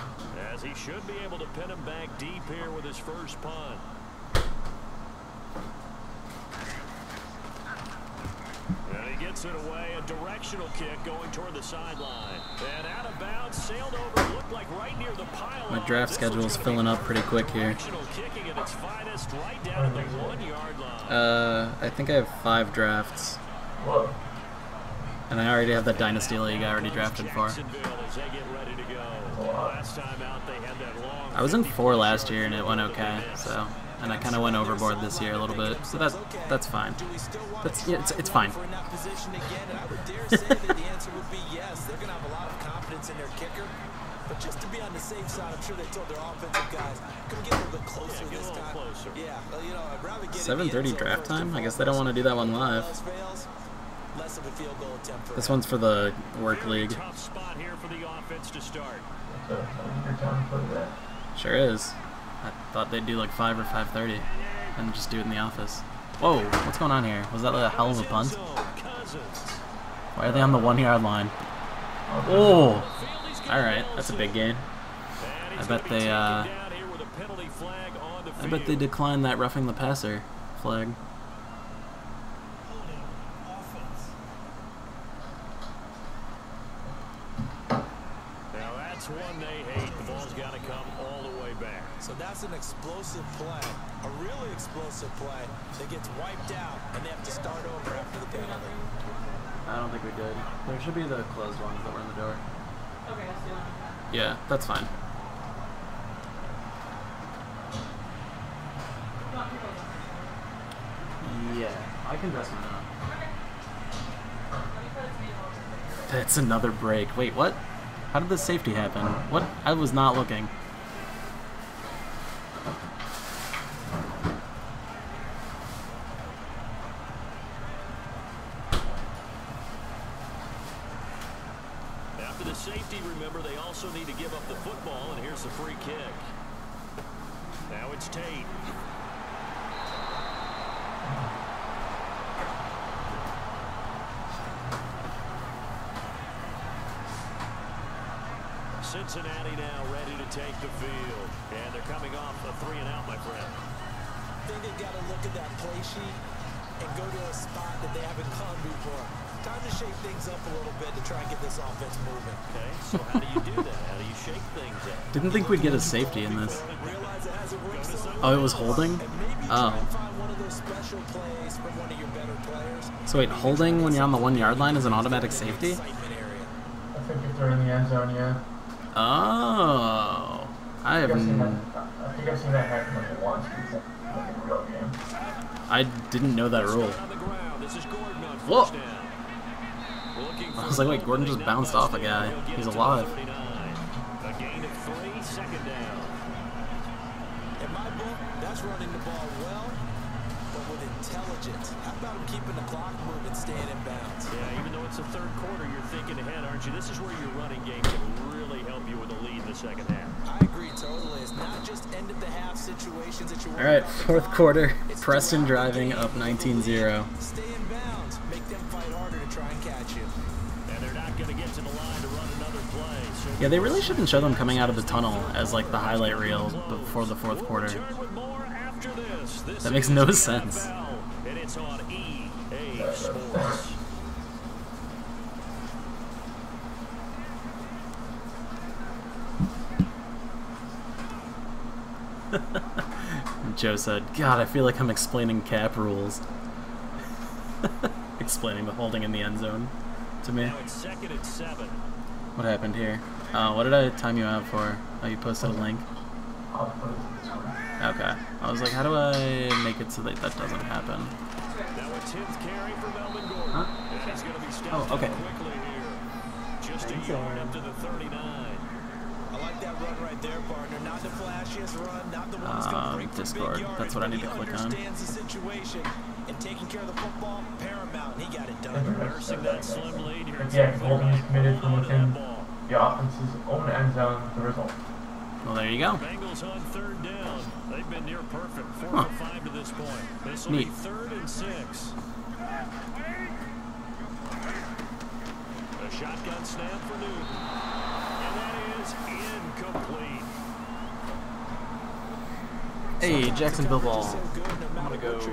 as he should be able to pin him back deep here with his first punt. And he gets it away, a directional kick going toward the sideline. And out of bounds, sailed over, looked like right near the pylon. My draft schedule is filling up pretty quick here. Kicking at its finest, right down at the 1-yard line. I think I have 5 drafts. Whoa. And I already have that Dynasty League I already drafted for. I was in 4 last year and it went okay, so, and I kind of went overboard this year a little bit, so that's fine. That's yeah, it's fine. But just to be on the safe side, I'm sure they told their offensive guys, come get a little bit closer this time. Yeah, you know, I'd rather get 7:30 draft time? I guess they don't want to do that one live. This one's for the work league. Tough spot here for the offense to start. Sure is. I thought they'd do like 5 or 5:30 and just do it in the office. Whoa, what's going on here? Was that a hell of a punt? Why are they on the 1-yard line? Oh, all right, that's a big gain. I bet they declined that roughing the passer flag. One they hate. The ball's got to come all the way back. So that's an explosive play, a really explosive play that gets wiped out, and they have to start over after the penalty. I don't think we did. There should be the closed ones that were in the door. Okay, so Yeah, that's fine. Yeah, I can dress mine up. That's another break. Wait, what? How did the safety happen? What? I was not looking. After the safety, remember, they also need to give up the football, and here's the free kick. Now it's Tate. Cincinnati now ready to take the field. And they're coming off a 3-and-out, my friend. I think they've got to look at that play sheet and go to a spot that they haven't gone before. Time to shake things up a little bit to try and get this offense moving. Okay, so how do you do that? How do you shake things up? Didn't think we'd get a safety in this. Oh, it was holding? Oh. So wait, holding when you're on the 1-yard line is an automatic safety? I think if they're in the end zone, yeah. Oh. I think I've seen that happen like once before in a real game. I didn't know that rule. Whoa! I was like, wait, Gordon just bounced off a guy. He's alive. A gain of 3, 2nd down. In my book, that's running the ball well, but with intelligence. How about him keeping the clock moving, staying in bounds? Yeah, even though it's the 3rd quarter, you're thinking ahead, aren't you? This is where your running game can really help you with a lead in the 2nd half. I agree totally. It's not just end of the half situations that you want. All right, 4th quarter. Preston driving up 19-0. Stay in bounds. Make them fight harder to try and catch you. And they're not going to get to the line to run another play. So Yeah, they really shouldn't show them coming out of the tunnel as like the highlight reel before the 4th quarter. That makes no sense. And it's on EA Sports. Joe said, God, I feel like I'm explaining cap rules. Explaining the holding in the end zone to me. Now it's 2nd and 7. What happened here? What did I time you out for? Oh, you posted a link? Okay. I was like, how do I make it so that that doesn't happen? Now a 10th carry for Melvin Gordon. Huh? And he's going to be Oh, okay. quickly here. Just a yard up to the 39. I like like that run right there, partner. Not the flashiest run, not the one that's going to break for Discord. big yards. That's what I need to click on. He understands the situation, and taking care of the football, paramount. He got it done. Nursing that slim lead here. Again, Golden committed from within the offense's own end zone. The result. Well, there you go. Bengals on 3rd down. They've been near perfect. 4 for 5 to this point. This will be 3rd and 6. A shotgun snap for Newton. And that is incomplete. Hey, Jacksonville ball. I'm gonna go get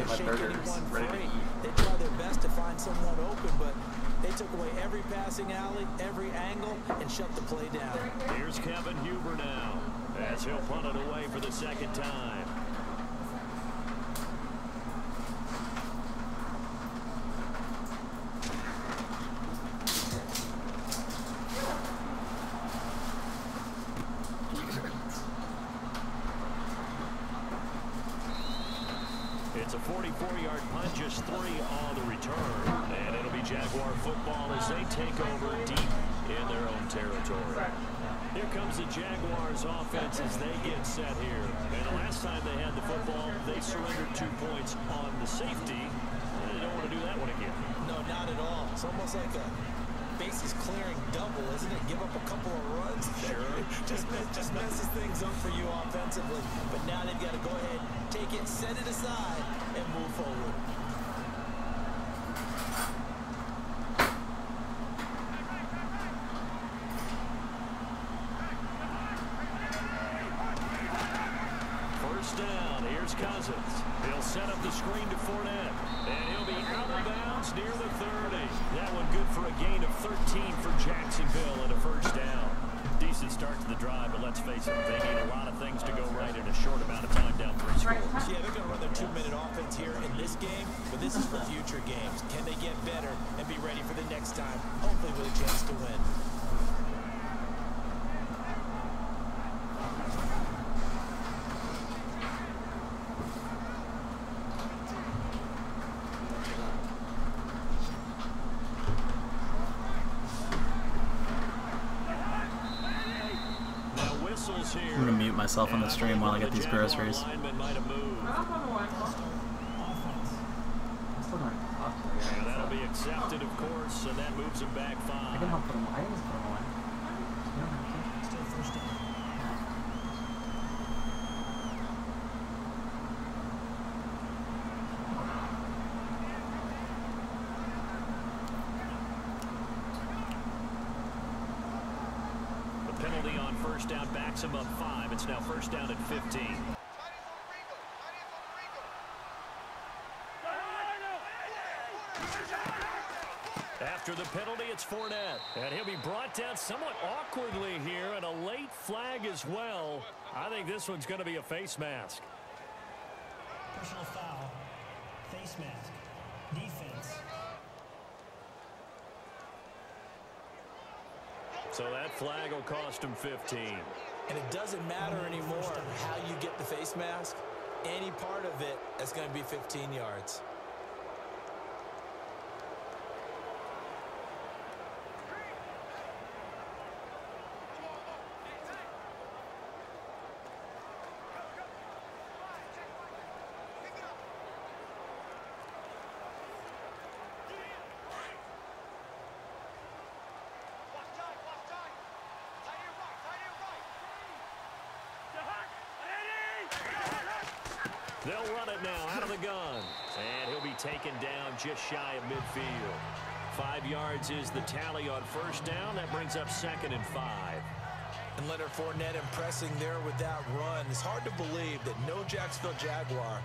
my burgers ready to eat. They try their best to find someone open, but they took away every passing alley, every angle, and shut the play down. Here's Kevin Huber now, as he'll punt it away for the 2nd time. It's a 44-yard punt, just 3 on the return. And it'll be Jaguar football as they take over deep in their own territory. Here comes the Jaguars offense as they get set here. And the last time they had the football, they surrendered 2 points on the safety. And they don't want to do that one again. No, not at all. It's almost like a bases clearing double, isn't it? Give up a couple of runs. Sure. just messes things up for you offensively. But now they've got to go ahead, take it, set it aside, and move forward. First down, here's Cousins. He'll set up the screen to Fournette. And he'll be out of bounds near the 30. That one good for a gain of 13 for Jacksonville and a first down. Decent start to the drive, but let's face it, they need a lot of things to go right in a short amount of time down 3 scores. Yeah, they're going to run their 2-minute offense here in this game, but this is for future games. Can they get better and be ready for the next time, hopefully with a chance to win? I'm gonna mute myself on the stream while I get these groceries. And that'll be accepted, of course, and that moves him back 5. I can help put them away. I just put them away. Penalty on first down backs him up 5. It's now first down at 15. After the penalty, it's Fournette. And he'll be brought down somewhat awkwardly here, and a late flag as well. I think this one's going to be a face mask. Personal foul. Face mask. Defense. So that flag will cost him 15. And it doesn't matter anymore how you get the face mask. Any part of it is going to be 15 yards. They'll run it now out of the gun. And he'll be taken down just shy of midfield. 5 yards is the tally on first down. That brings up 2nd and 5. And Leonard Fournette impressing there with that run. It's hard to believe that no Jacksonville Jaguar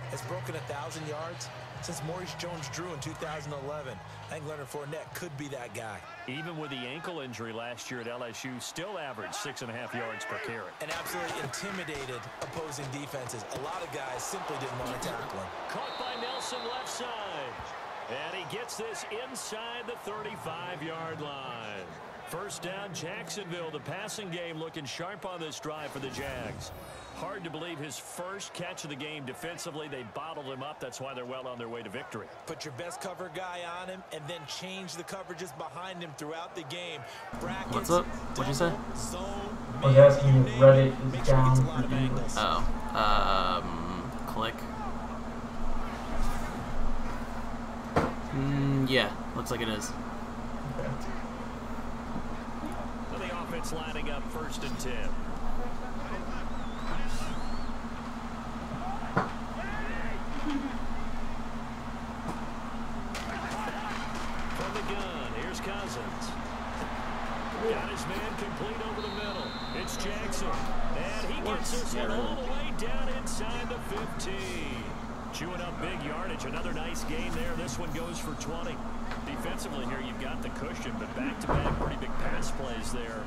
has broken 1,000 yards since Maurice Jones-Drew in 2011. I think Leonard Fournette could be that guy. Even with the ankle injury last year at LSU, still averaged 6.5 yards per carry. And absolutely intimidated opposing defenses. A lot of guys simply didn't want to tackle him. Caught by Nelson left side. And he gets this inside the 35-yard line. First down, Jacksonville. The passing game looking sharp on this drive for the Jags. Hard to believe his first catch of the game defensively. They bottled him up. That's why they're well on their way to victory. Put your best cover guy on him and then change the coverages behind him throughout the game. Brackets, what's up? What'd you say? Zone, I was asking if Reddit is down for angles. Oh, click. Yeah, looks like it is. Okay. So the offense lining up 1st and 10. From the gun, here's Cousins. Got his man complete over the middle. It's Jackson. And he gets this one all the way down inside the 15. Chewing up big yardage. Another nice gain there. This one goes for 20. Defensively here, you've got the cushion, but back-to-back pretty big pass plays there.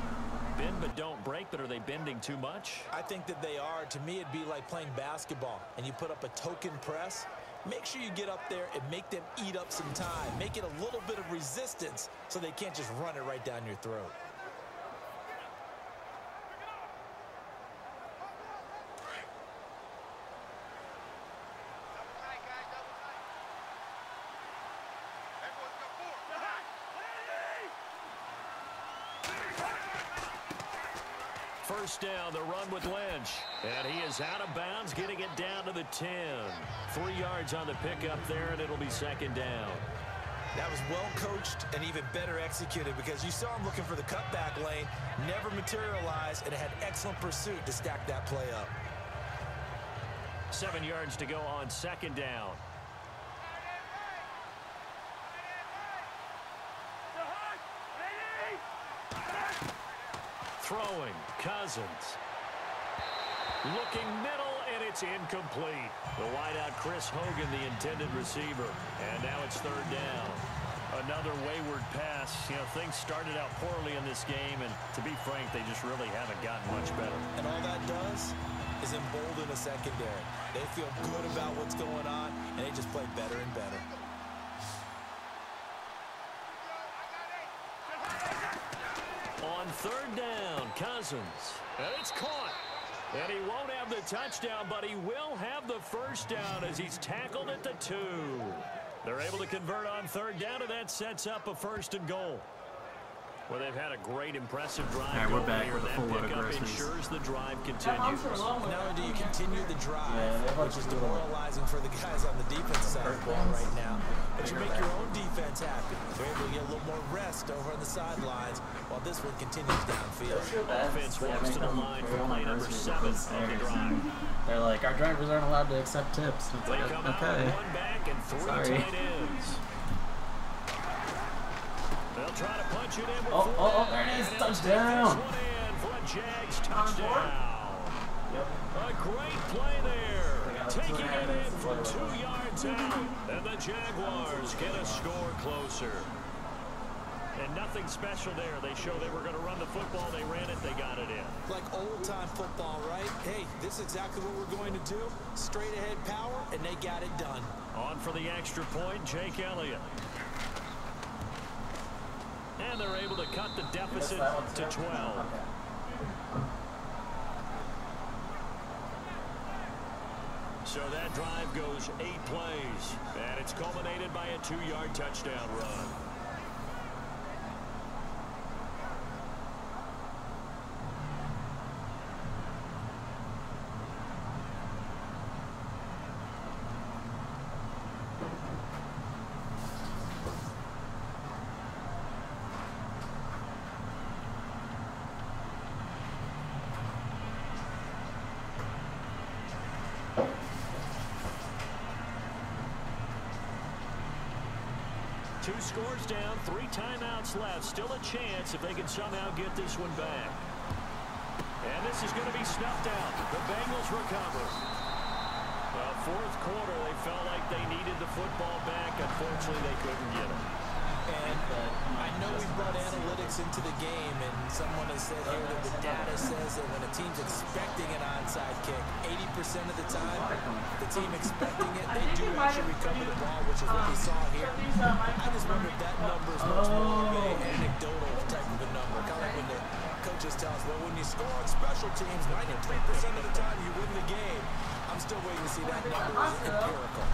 Bend but don't break, but are they bending too much? I think that they are. To me, it'd be like playing basketball, and you put up a token press. Make sure you get up there and make them eat up some time. Make it a little bit of resistance so they can't just run it right down your throat. First down, the run with Lynch. And he is out of bounds, getting it down to the 10. 3 yards on the pickup there, and it'll be 2nd down. That was well coached and even better executed because you saw him looking for the cutback lane, never materialized, and had excellent pursuit to stack that play up. 7 yards to go on 2nd down. Throwing, Cousins. Looking middle, and it's incomplete. The wideout, Chris Hogan, the intended receiver. And now it's 3rd down. Another wayward pass. You know, things started out poorly in this game, and to be frank, they just really haven't gotten much better. And all that does is embolden a secondary. They feel good about what's going on, and they just play better and better. On 3rd down, Cousins. And it's caught. And he won't have the touchdown, but he will have the 1st down as he's tackled at the 2. They're able to convert on 3rd down, and that sets up a 1st and goal. Well, they've had a great, impressive drive. All right, we're back with a full load of pickup groceries. ensures the drive continues. Not only do you continue the drive, which is demoralizing for the guys on the defense side of the ball right now, but you make your own defense happy. They're able to get a little more rest over on the sidelines while this one continues downfield. Offense walks to the line for play number 7 of the drive. They're like, our drivers aren't allowed to accept tips. It's They like, come out okay. with 1 back and 3 Sorry. tight ends. They'll try to punch it in with There it is. Touchdown. One in for a Jags touchdown. A great play there. Taking it in from 2 yards out. And the Jaguars get a score closer. And nothing special there. They show they were going to run the football. They ran it. They got it in. Like old-time football, right? Hey, this is exactly what we're going to do. Straight ahead power, and they got it done. On for the extra point, Jake Elliott. And they're able to cut the deficit to 12. So that drive goes 8 plays, and it's culminated by a 2-yard touchdown run. Two scores down, 3 timeouts left. Still a chance if they can somehow get this one back. And this is going to be snuffed out. The Bengals recover. Well, 4th quarter, they felt like they needed the football back. Unfortunately, they couldn't get it. And I know we brought analytics analytics into the game, and someone has said here that the data says that when a team's expecting an onside kick, 80% of the time, the team expecting it, they do actually recover the ball, which is what we saw here. I just wonder if that number is much more of an anecdotal type of a number. Kind of like when the coaches tell us, well, when you score on special teams, 93% of the time you win the game. I'm still waiting to see that number is empirical.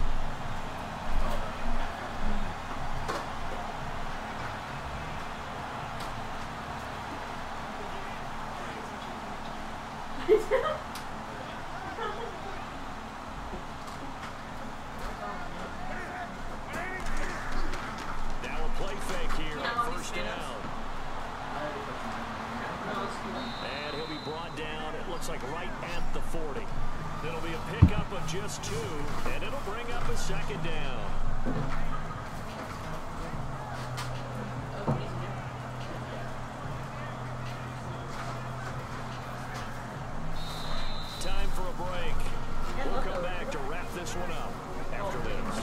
Now a play fake here on first down. And he'll be brought down, it looks like right at the 40. It'll be a pickup of just 2, and it'll bring up a second down. Time for a break. We'll come back to wrap this one up after this.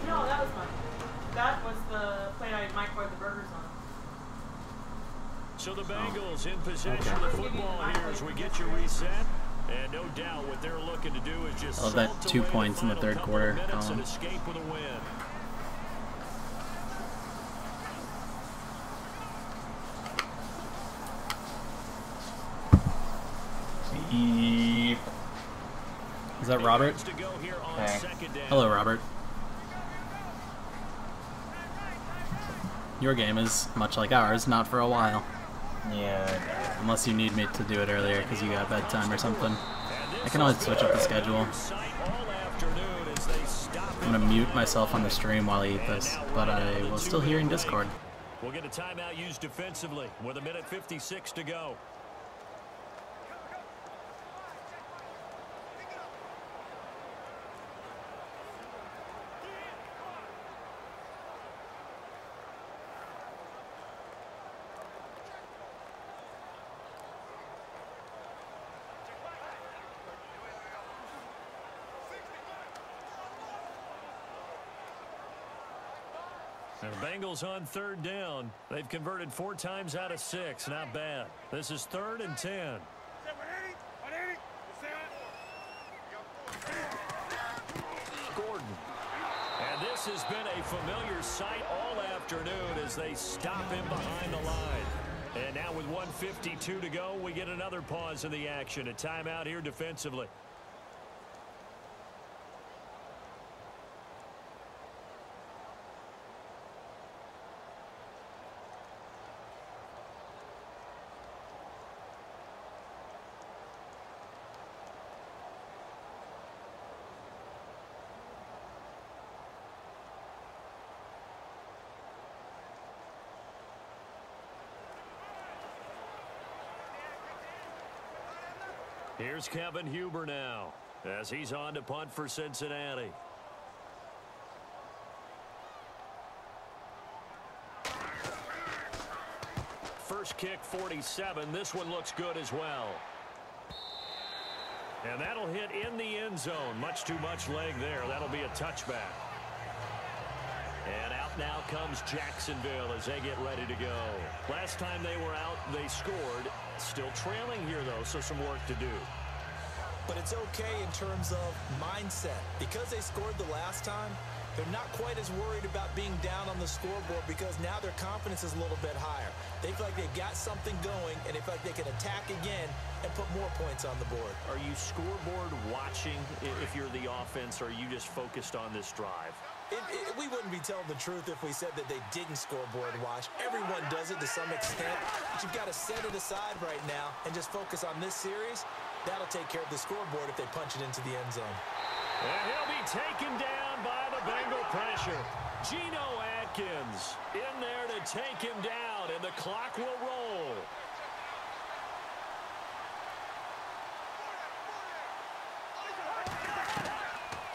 No, that was fun. That was the plate I microwaved the burgers on. So the Bengals in possession of the football here as we get you reset. And no doubt what they're looking to do is just I love that 2 points in the third quarter. And escape with a win. Is that Robert? Hey. Hello, Robert. Your game is much like ours, not for a while. Yeah. Unless you need me to do it earlier because you got bedtime or something. I can always switch up the schedule. I'm going to mute myself on the stream while I eat this, but I will still hear in Discord. We'll get a timeout used defensively with 1:56 to go. And the Bengals on third down. They've converted 4 times out of 6. Not bad. This is 3rd and 10. Gordon. And this has been a familiar sight all afternoon as they stop him behind the line. And now with 1:52 to go, we get another pause in the action. A timeout here defensively. Here's Kevin Huber now as he's on to punt for Cincinnati. First kick 47. This one looks good as well. And that'll hit in the end zone. Much too much leg there. That'll be a touchback. And out now comes Jacksonville as they get ready to go. Last time they were out, they scored. Still trailing here, though, so some work to do. But it's okay in terms of mindset. Because they scored the last time, they're not quite as worried about being down on the scoreboard because now their confidence is a little bit higher. They feel like they got something going, and they feel like they can attack again and put more points on the board. Are you scoreboard watching if you're the offense, or are you just focused on this drive? We wouldn't be telling the truth if we said that they didn't scoreboard watch. Everyone does it to some extent, but you've got to set it aside right now and just focus on this series. That'll take care of the scoreboard if they punch it into the end zone. And he'll be taken down by the Bengal pressure. Geno Atkins in there to take him down, and the clock will roll.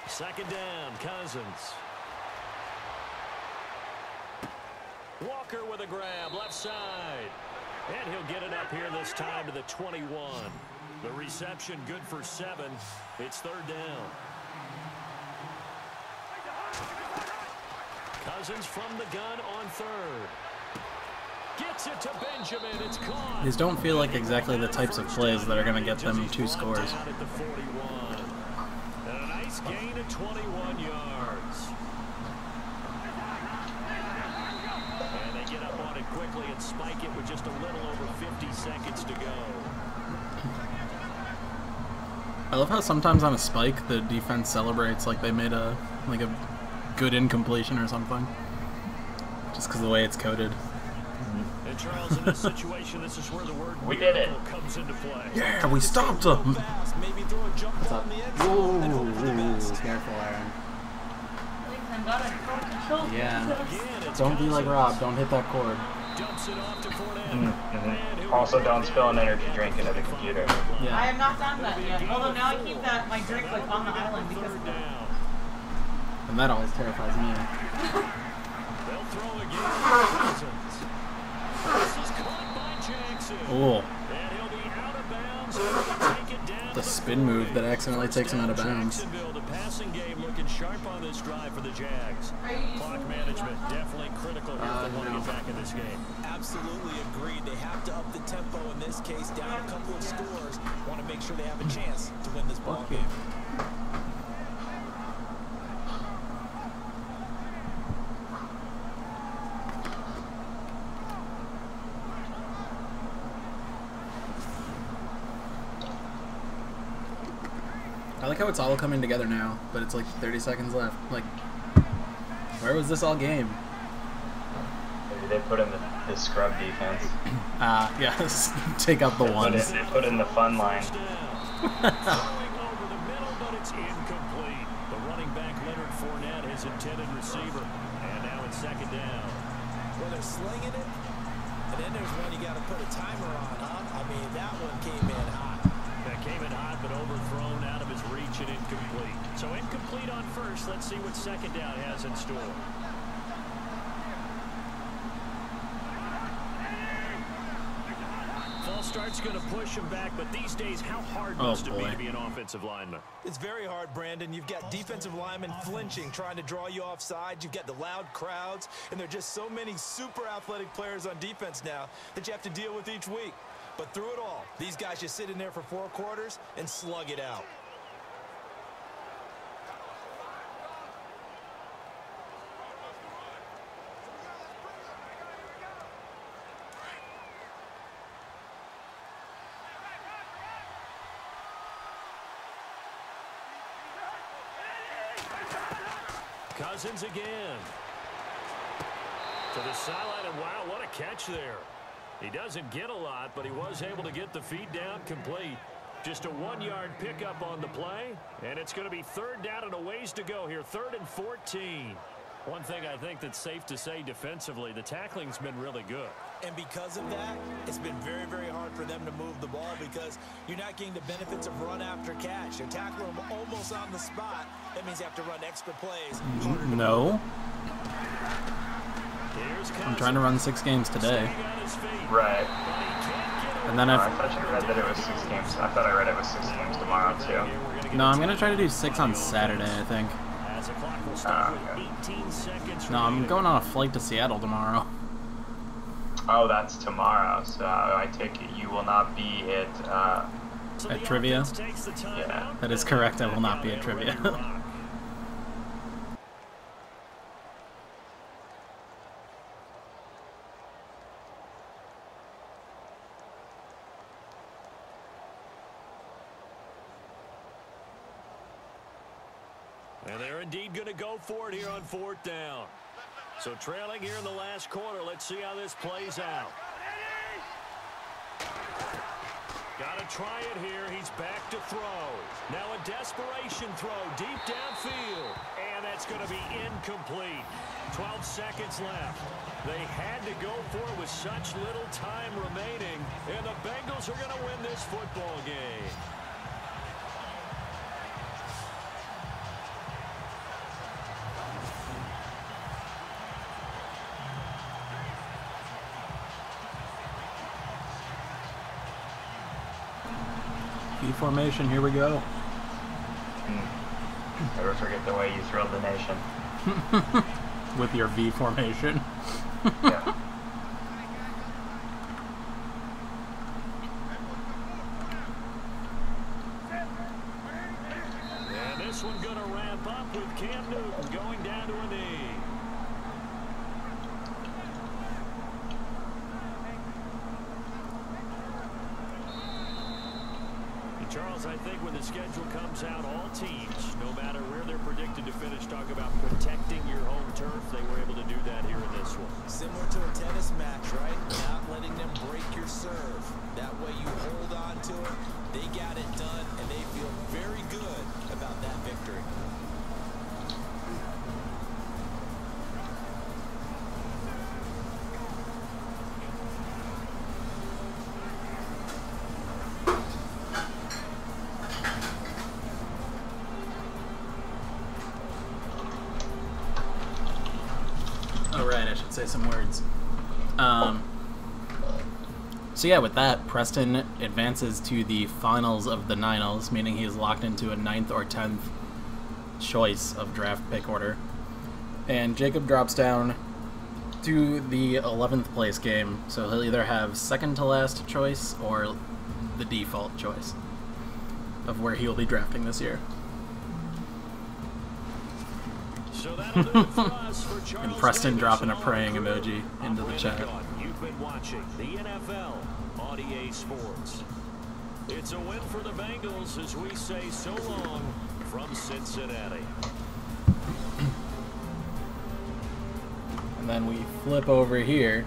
Second down, Cousins. Walker with a grab, left side. And he'll get it up here this time to the 21. The reception good for 7. It's third down. Cousins from the gun on third. Gets it to Benjamin. It's caught. These don't feel like exactly the types of plays that are going to get them 2 scores. At the 41. And a nice gain of 21 yards. And they get up on it quickly and spike it with just a little over 50 seconds to go. I love how sometimes on a spike the defense celebrates like they made a good incompletion or something. Just because of the way it's coded. And Charles, in this situation, this is where the word we did it comes into play. Yeah, we stopped them. Maybe throw a jump What's ball up? in the end zone. And hope for the best. Careful, Aaron. Yeah. Yeah. Don't be like Rob. Don't hit that cord. Dumps it off to Fournette. Also, don't spill an energy drink into the computer. I Yeah. have not done that yet. Although now I keep my drink like on the island because of that. And that always terrifies me. They'll throw again. This is caught by Jackson. Oh, And he'll be out of bounds. And he'll take it down the to spin move that accidentally takes him out of bounds. Jacksonville, the passing game looking sharp on this drive for the Jags. Clock management definitely critical here if they want to get back in this game. Absolutely agreed. They have to up the tempo in this case, down a couple of scores. Want to make sure they have a chance to win this ball game. I like how it's all coming together now, but it's like 30 seconds left. Like, where was this all game? Maybe they put in the scrub defense. Yeah, take out the ones. They put in the fun line. Throwing over the middle, but it's incomplete. The running back Leonard Fournette, his intended receiver. And now it's second down. Well, they're slinging it, and then there's one you got to put a timer on, huh? I mean, that one came in hot. That came in hot, but overthrown out of his reach and incomplete. So incomplete on first. Let's see what second down has in store. False start's going to push him back, but these days, how hard must it be to be an offensive lineman? It's very hard, Brandon. You've got defensive linemen flinching, trying to draw you off sides. You've got the loud crowds, and there are just so many super athletic players on defense now that you have to deal with each week. But through it all, these guys just sit in there for 4 quarters and slug it out. Cousins again. To the sideline, and wow, what a catch there. He doesn't get a lot, but he was able to get the feed down complete. Just a 1-yard pickup on the play, and it's going to be third down and a ways to go here, 3rd and 14. One thing I think that's safe to say defensively, the tackling's been really good. And because of that, it's been very, very hard for them to move the ball because you're not getting the benefits of run after catch. You're tackling them almost on the spot. That means you have to run extra plays. No. I'm trying to run 6 games today. Right. And then I thought you read that it was 6 games. I thought I read it was 6 games tomorrow, too. No, I'm going to try to do 6 on Saturday, I think. No, I'm going on a flight to Seattle tomorrow. Oh, that's tomorrow, so I take it you will not be at Trivia? Yeah. That is correct, I will not be at Trivia. And they're indeed going to go for it here on 4th down. So trailing here in the last quarter. Let's see how this plays out. Got to try it here. He's back to throw. Now a desperation throw deep downfield. And that's going to be incomplete. 12 seconds left. They had to go for it with such little time remaining. And the Bengals are going to win this football game. Formation, here we go. Never forget the way you thrilled the nation. with your V formation. Yeah. And this one going to wrap up with Cam Newton going down to a knee. Charles, I think when the schedule comes out, all teams, no matter where they're predicted to finish, talk about protecting your home turf. They were able to do that here in this one. Similar to a tennis match, right? Not letting them break your serve. That way you hold on to it. They got it done, and they feel very good about that victory. Say some words. So yeah, with that, Preston advances to the finals of the 9als, meaning he is locked into a 9th or 10th choice of draft pick order. And Jacob drops down to the 11th place game, so he'll either have second to last choice or the default choice of where he will be drafting this year. So that'll do it for us for Charles And Preston Davis dropping a and praying all our emoji crew. into I'm the Randy chat. Gunn. You've been watching the NFL on EA Sports. It's a win for the Bengals as we say so long from Cincinnati. And then we flip over here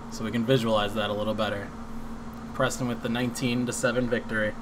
so we can visualize that a little better. Preston with the 19-7 victory.